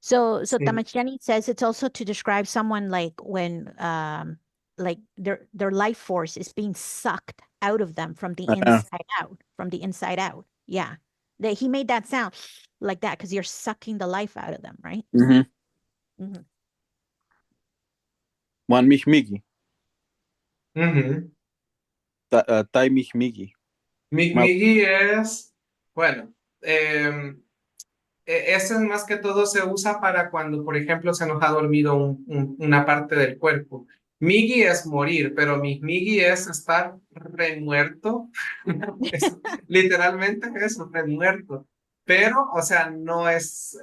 So Tamachiani says it's also to describe someone like when like their life force is being sucked out of them from the inside out. Yeah. He made that sound like that because you're sucking the life out of them, right? Juan Mihmigi. Tai Mihmigi. Migi es, bueno, ese es más que todo se usa para cuando, por ejemplo, se nos ha dormido una parte del cuerpo. Migi es morir, pero Migi es estar remuerto. Literalmente eso, remuerto. Pero, o sea, no es,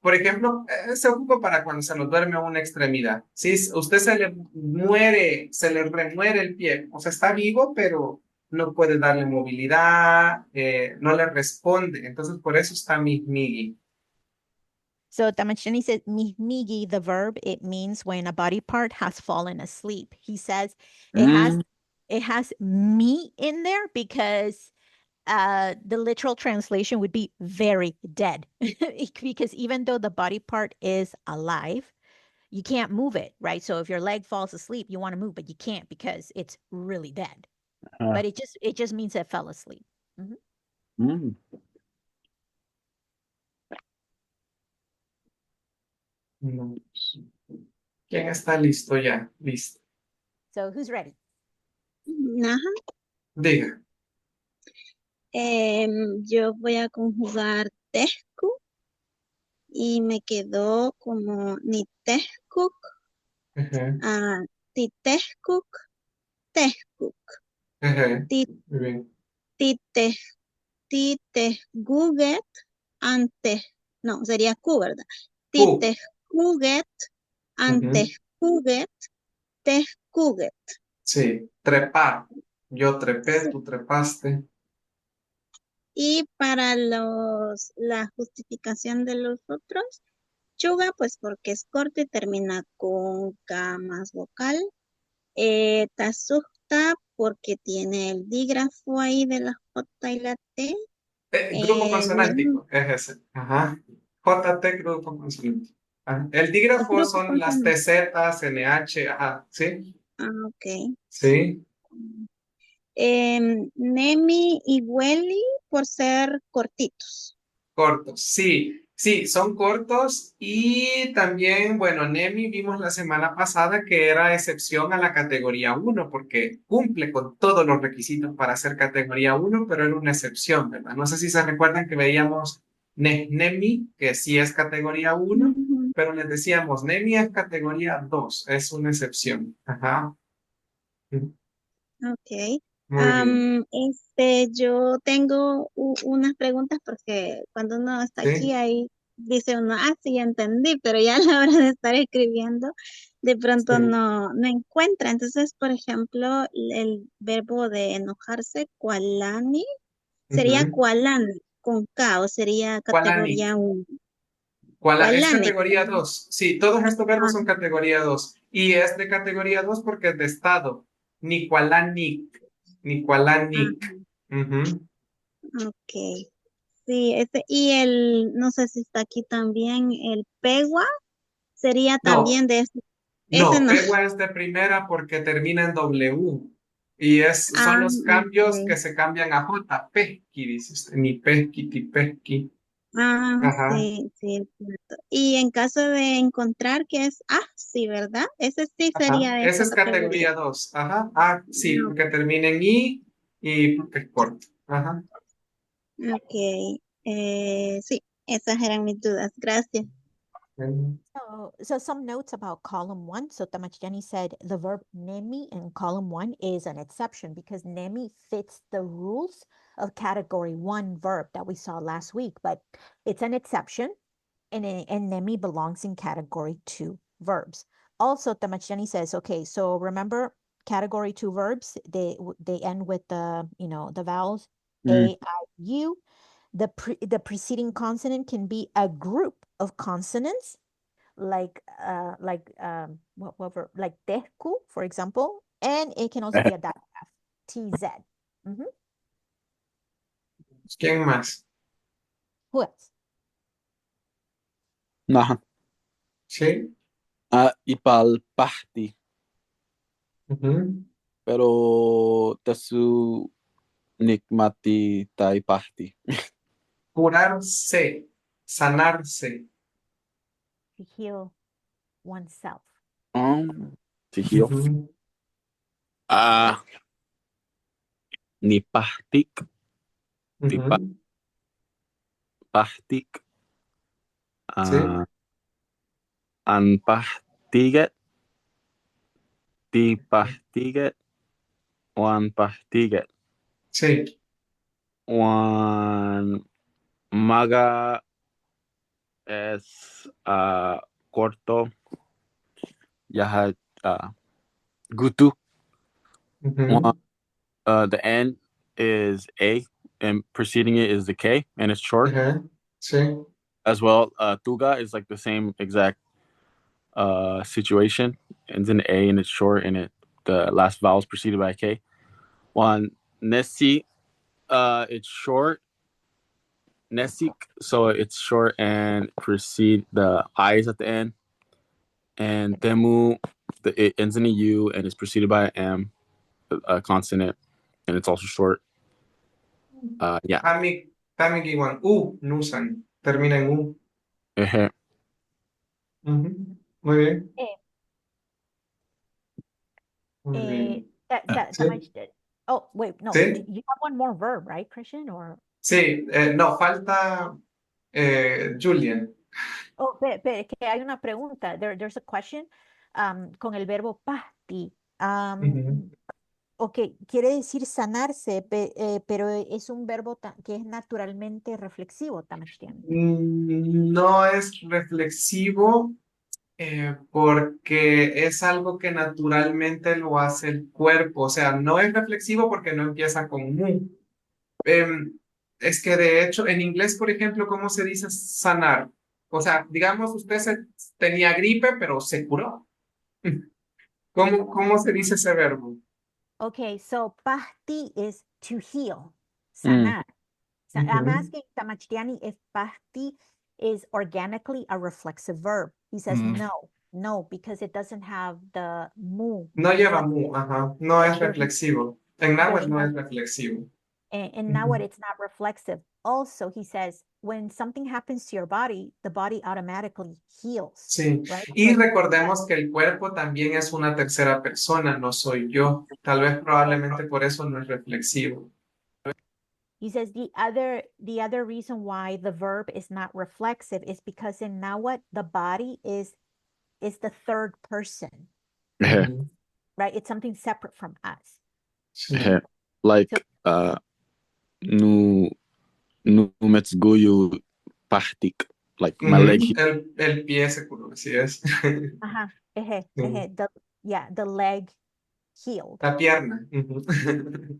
por ejemplo, se ocupa para cuando se nos duerme una extremidad. Si usted se le remuere el pie, o sea, está vivo, pero no puede darle movilidad, no le responde. Entonces, por eso está migi. So Tamachini says migi, the verb, it means when a body part has fallen asleep. He says it has me in there because the literal translation would be very dead. Because even though the body part is alive, you can't move it, right? So if your leg falls asleep, you want to move, but you can't because it's really dead. But it just means it fell asleep. ¿Quién está listo ya? Listo. So who's ready? Naha. Diga. Yo voy a conjugar tesku y me quedó como niteskuk, titeskuk, teskuk, Muy bien. titesguget, antes, no, sería Q, ¿verdad? Q. Titesguget, antes juguet, tesguget. Sí, trepar. Yo trepé, Sí. tú trepaste. Y para la justificación de los otros, chuga, pues porque es corto y termina con K más vocal. Tasukta, porque tiene el dígrafo ahí de la J y la T. Grupo Nem- consonántico, es ese. Ajá. JT, grupo consonántico. Ah, el dígrafo grupo son las consonante. TZ, NH, ajá, ¿sí? Ah, ok. Sí, Nemi y Welly por ser cortitos. cortos. Sí, sí, son cortos y también, bueno, Nemi vimos la semana pasada que era excepción a la categoría uno porque cumple con todos los requisitos para ser categoría uno, pero era una excepción, ¿verdad? No sé si se recuerdan que veíamos Nemi, que sí es categoría uno, Ujú. pero les decíamos, Nemi es categoría 2, es una excepción. Ajá. Ok. Muy bien. Yo tengo unas preguntas porque cuando uno está aquí Sí. ahí dice uno, ah, sí, ya entendí, pero ya a la hora de estar escribiendo, de pronto Sí. no encuentra. Entonces, por ejemplo, el verbo de enojarse, kualani, sería Ujú. kualani con K o sería Kualani. categoría 1. Es Kualani. categoría 2. Sí, todos estos verbos son categoría 2. Y es de categoría 2 porque es de estado. Ni kualanik. Ni kualanik. Ah, Ujú. ok. Sí, no sé si está aquí también, el pegua sería No, también de ese no, no. pegua es de primera porque termina en W. Y son Ah, los cambios que ok. se cambian a J. Pesqui, dice usted. Ni pesqui, ti pesqui. Ah, Ajá. sí, es cierto. Y en caso de encontrar que es sí, ¿verdad? Ese sí Ajá. sería de Esa esa es categoría. categoría 2. Ajá. Ah, sí, No, porque termina en I y porque es corto. Ajá. ok. Sí, esas eran mis dudas. Gracias. So some notes about column one. So Tamachjani said the verb nemi in column one is an exception because nemi fits the rules of category one verb that we saw last week, but it's an exception and nemi belongs in category two verbs. Also, Tamachjani says, okay, so remember category two verbs, they end with the vowels Mm. A, I, U. The preceding consonant can be a group of consonants what verb? Like tehku, for example, and it can also be a digraph, TZ. Mhm. ¿Quién más? Who else? Nah. Sí. Ipalpahti. Ujú. Pero tasu nikmati taipahti. Curarse, sanarse. To heal oneself. Sihiyo. Ujú. Nipahtik. Ujú. Tipahtik. Sí, Anpahtiget. Tipahtiget. Wanpahtiget. sí. Wan maga es corto. Yaha gutu. Wan, Ujú. the N is A and preceding it is the K and it's short Ajá. Sí. as well. Tuga is like the same exact situation. Ends in A and it's short and the last vowel is preceded by a K. One Nesi, it's short. Nesik, so it's short and precede the I's at the end. And Temu, it ends in a U and is preceded by an M, a consonant, and it's also short. Yeah. Tamik, tamik igual. Nusan. Termina en U. Ujú. Muy bien. Eh, Muy bien. that Sí. much did. Oh, wait, no, Sí. you have one more verb, right, Christian? Or Sí. No, falta Julian. Oh, que hay una pregunta. There's a question con el verbo pasti. Ujú. Ok, quiere decir sanarse, pero es un verbo que es naturalmente reflexivo, Tamashtian. No es reflexivo porque es algo que naturalmente lo hace el cuerpo. O sea, no es reflexivo porque no empieza con mu. Em, es que de hecho, en inglés, por ejemplo, ¿cómo se dice sanar? O sea, digamos, tenía gripe, pero se curó. ¿Cómo se dice ese verbo? Okay, so pasti is to heal, Mm. sanar. I'm Ujú. asking Tamashtiani if pasti is organically a reflexive verb. He says Mm. no, because it doesn't have the mu. No It's lleva not, mu, ajá. No es there's, reflexivo. En there's náhuatl no no, es reflexivo. and now what Ujú. it's not reflexive. Also, he says, when something happens to your body, the body automatically heals, Sí. right? Y recordemos que el cuerpo también es una tercera persona, no soy yo. Tal vez probablemente por eso no es reflexivo. He says the other reason why the verb is not reflexive is because in Nahuatl the body is the third person, Ujú. right? It's something separate from us. Sí. So Like, nu, nu met goju partik. Like, my leg. Ujú. El pie se curó, así es. uh-huh, Sí. the leg healed. La pierna. Ujú.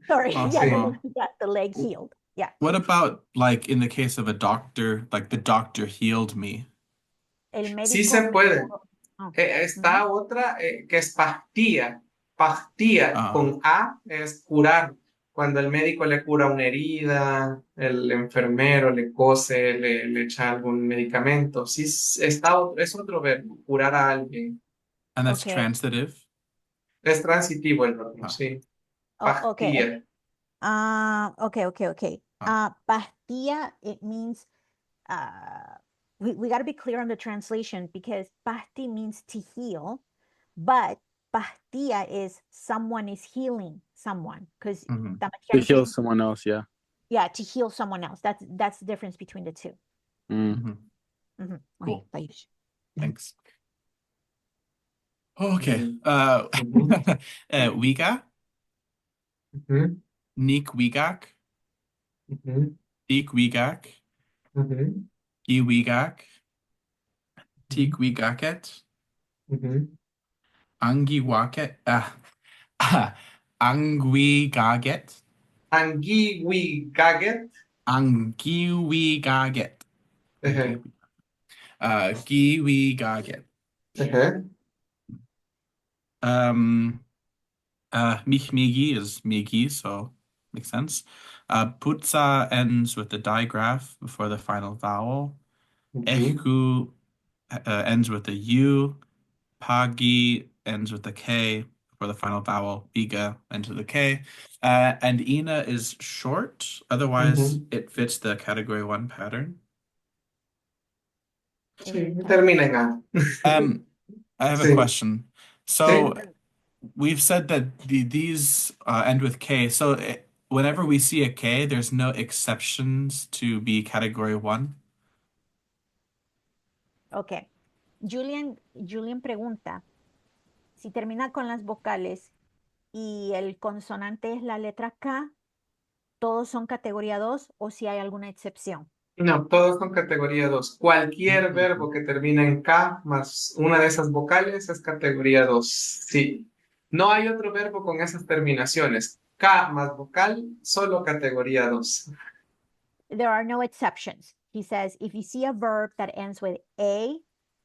Sorry, yeah, Sí. Also, the leg healed. Yeah. what about like in the case of a doctor, like the doctor healed me? El Sí médico se me puede. curó. Oh, Está otra que es pastilla. Pastilla Uh, con A es curar. Cuando el médico le cura una herida, el enfermero le cose, le echa algún medicamento. Sí, es otro verbo, curar a alguien. and that's okay. transitive. Es transitivo el verbo, Uh, sí. Oh, okay. Pastilla. Okay. uh, Pastilla, it means uh we got to be clear on the translation because pasti means to heal, but pastilla is someone is healing someone because mhm. To heal someone else, yeah. yeah, to heal someone else. That's the difference between the two. Mm. Mhm. Okay, Cool. Payush. Thanks. Okay. Ujú. Ujú. Wiga, Ujú. Nik Wigak, Ujú. Ik Wigak, Ujú. I Wigak, Tik Wigaket, Ujú. Angi Waket, Angwi Gaget, Anguiwi gaget. Angiwi Gaget, Ejé. Giwi Gaget. Ejé. Um, Mich Migi is Migi, so makes sense. Putza ends with the digraph before the final vowel. Ujú. Ehku ends with the U. Pagi ends with the K for the final vowel. Biga ends with the K. And Ina is short. Otherwise, Ujú. it fits the category one pattern. Sí, termina en A. Um, I have a Sí, question. sí. So we've said that these end with K. So whenever we see a K, there's no exceptions to be category one. Okay. Julian pregunta si termina con las vocales y el consonante es la letra K, ¿todos son categoría 2 o si hay alguna excepción? No, todos con categoría 2. Cualquier verbo que termine en K más una de esas vocales es categoría 2. Sí. No hay otro verbo con esas terminaciones. K más vocal, solo categoría 2. There are no exceptions. He says if you see a verb that ends with A,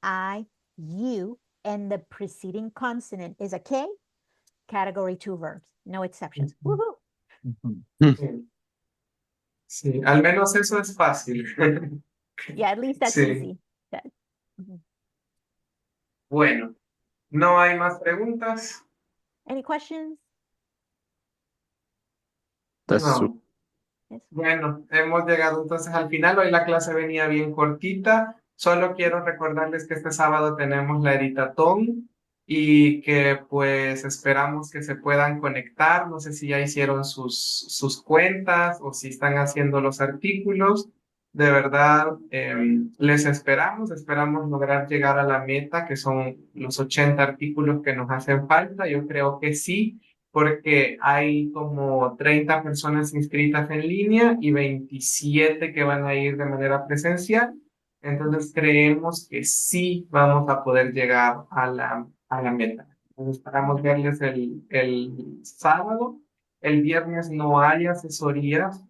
I, U, and the preceding consonant is a K, category 2 verbs. No exceptions. Woohoo! Mm. Sí, sí, al menos eso es fácil. Yeah, at least that's Sí. easy. Mhm. Bueno, no hay más preguntas. Any questions? That's super. No. Yes. Bueno, hemos llegado entonces al final. Hoy la clase venía bien cortita. Solo quiero recordarles que este sábado tenemos la editatón y que pues esperamos que se puedan conectar. No sé si ya hicieron sus cuentas o si están haciendo los artículos. De verdad, les esperamos lograr llegar a la meta, que son los 80 artículos que nos hacen falta. Yo creo que sí, porque hay como 30 personas inscritas en línea y 27 que van a ir de manera presencial. Entonces creemos que sí vamos a poder llegar a la meta. Entonces esperamos verles el sábado. El viernes no hay asesorías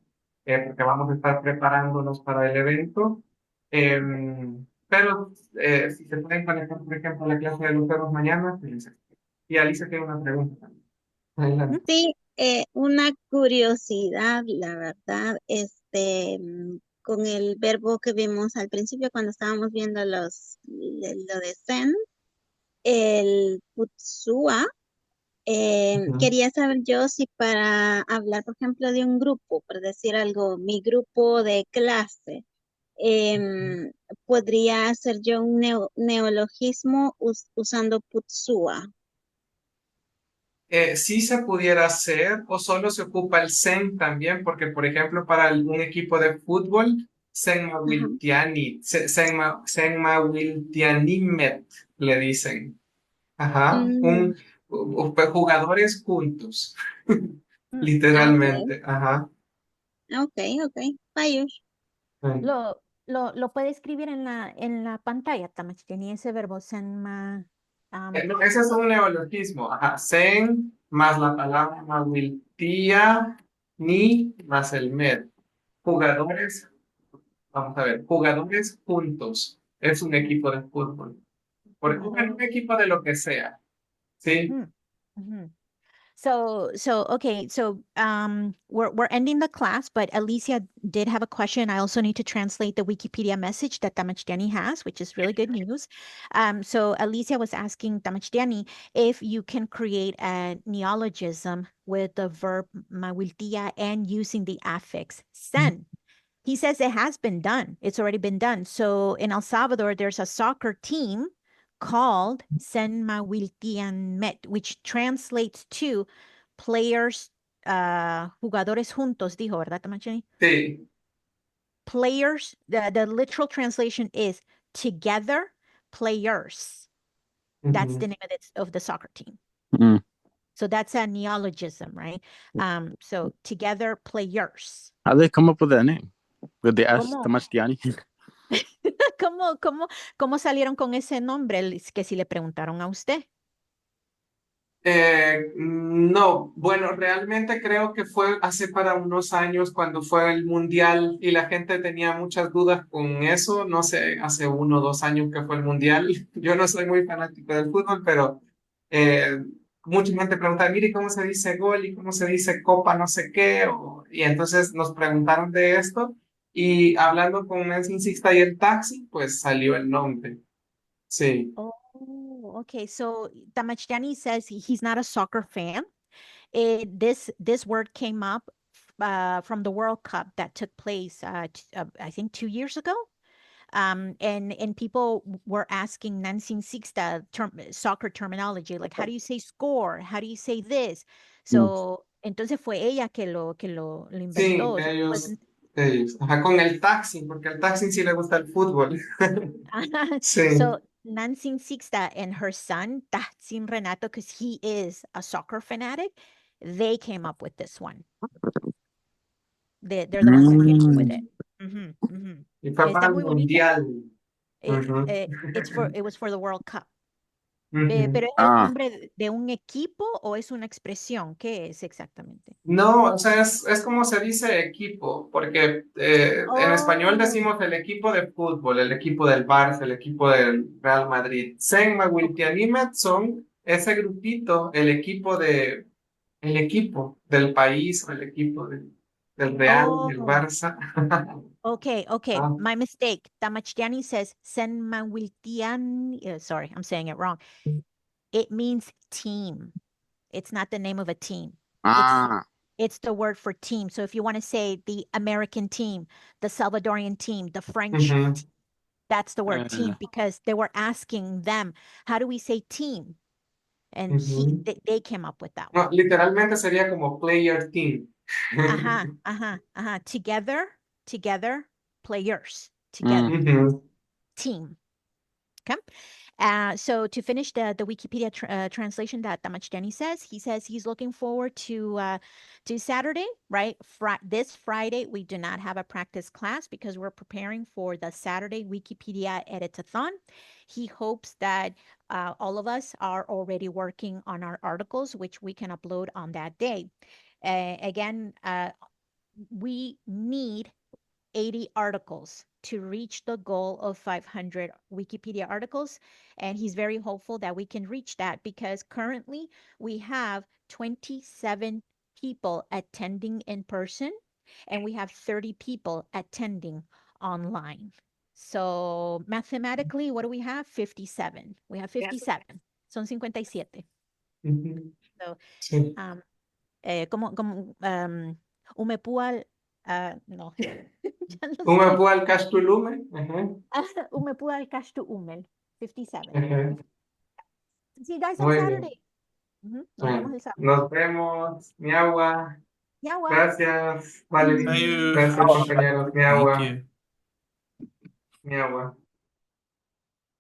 porque vamos a estar preparándonos para el evento. Pero si se pueden conectar, por ejemplo, a la clase de Luceros mañana, felices. Y Alicia tiene una pregunta también. Adelante. Sí, una curiosidad, la verdad, con el verbo que vimos al principio cuando estábamos viendo lo de Zen, el putsua, Ujú. quería saber yo si para hablar, por ejemplo, de un grupo, por decir algo, mi grupo de clase, em, podría hacer yo un neologismo usando putsua. Sí se pudiera hacer o solo se ocupa el sen también, porque por ejemplo para un equipo de fútbol, Ajá. Senma Wiltianimet le dicen. Ajá, Mm, pues, jugadores juntos, okay, literalmente. Ajá. ok, Payos. Mm. Lo puede escribir en la pantalla, también tiene ese verbo, senma. No, ese es un neologismo. Ajá. Sen más la palabra Mawiltia ni más el med. Jugadores, vamos a ver, jugadores juntos. Es un equipo de fútbol. Porque bueno, un equipo de lo que sea. ¿Sí? Mhm, mhm. So we're ending the class, but Alicia did have a question. I also need to translate the Wikipedia message that Tamachtiani has, which is really good news. So Alicia was asking Tamachtiani if you can create a neologism with the verb mawiltia and using the affix sen. He says it has been done. It's already been done. So in El Salvador, there's a soccer team called Senmawiltian Met, which translates to players, jugadores juntos, dijo, ¿verdad, Tamachini? Sí. Players, the literal translation is together players. That's the Ujú. name of the soccer team. Mm. So that's a neologism, right? So together players. How did they come up with that name? Did they ask ¿Cómo? Tamashtiani? ¿Cómo salieron con ese nombre? Que si le preguntaron a usted. No, bueno, realmente creo que fue hace para unos años cuando fue el mundial y la gente tenía muchas dudas con eso. No sé, hace 1 o 2 años que fue el mundial. Yo no soy muy fanático del fútbol, pero eh, mucha gente pregunta, mire, ¿cómo se dice gol y cómo se dice copa, no sé qué? Y entonces nos preguntaron de esto y hablando con Nancy Insista y el taxi, pues salió el nombre. Sí. Oh, okay. So Tamachtiani says he's not a soccer fan. This word came up from the World Cup that took place, I think 2 years ago. And people were asking Nancy Sixta soccer terminology, like how do you say score? How do you say this? Mm. So entonces fue ella que lo Sí, inventó. Pues, ellos. Ajá, con el taxi, porque al taxi sí le gusta el fútbol. Sí. so Nancy Sixta and her son, Tahsin Renato, because he is a soccer fanatic, they came up with this one. They're the ones that came up with it. Mm. Ujú, ujú. Y fue para Está el muy bonita. mundial. Ujú. It was for the World Cup. Ujú. ¿Pero es el Ah, nombre de un equipo o es una expresión? ¿Qué es exactamente? No, o sea, es como se dice equipo, porque en español Oh, decimos el equipo de fútbol, el equipo del Barça, el equipo del Real Madrid. Senma ok. Wiltianimet son ese grupito, el equipo del país o el equipo del Real, del Oh, Barça. okay. Ah, My mistake. Tamachtiani says Senmawiltian. Sorry, I'm saying it wrong. It means team. It's not the name of a team. It's ah. it's the word for team. So if you want to say the American team, the Salvadorian team, the French, ujú, that's the word Eh, team because they were asking them, how do we say team? And ujú. they came up with that No, one. literalmente sería como player team. Ajá. Together, players together, Mhm. team. Okay. So to finish the Wikipedia translation that Damachtiani says, he says he's looking forward to Saturday, right? This Friday, we do not have a practice class because we're preparing for the Saturday Wikipedia editathon. He hopes that all of us are already working on our articles, which we can upload on that day. Again, we need 80 articles to reach the goal of 500 Wikipedia articles. And he's very hopeful that we can reach that because currently we have 27 people attending in person and we have 30 people attending online. So mathematically, what do we have? 57. We have 57. Son 57. Ujú. So, Sí. Umepual, no. Ya no Ume sé. pual kastulume. Ajá. Umepual Kashtu Umel, 57. Ajá. See you guys on Muy bien. Saturday. Nos vemos Bueno, el sábado. nos vemos. Mi agua. Yawa. Gracias, Valerie. Ayush. Gracias, compañeros. Mi Thank agua. you. Mi agua.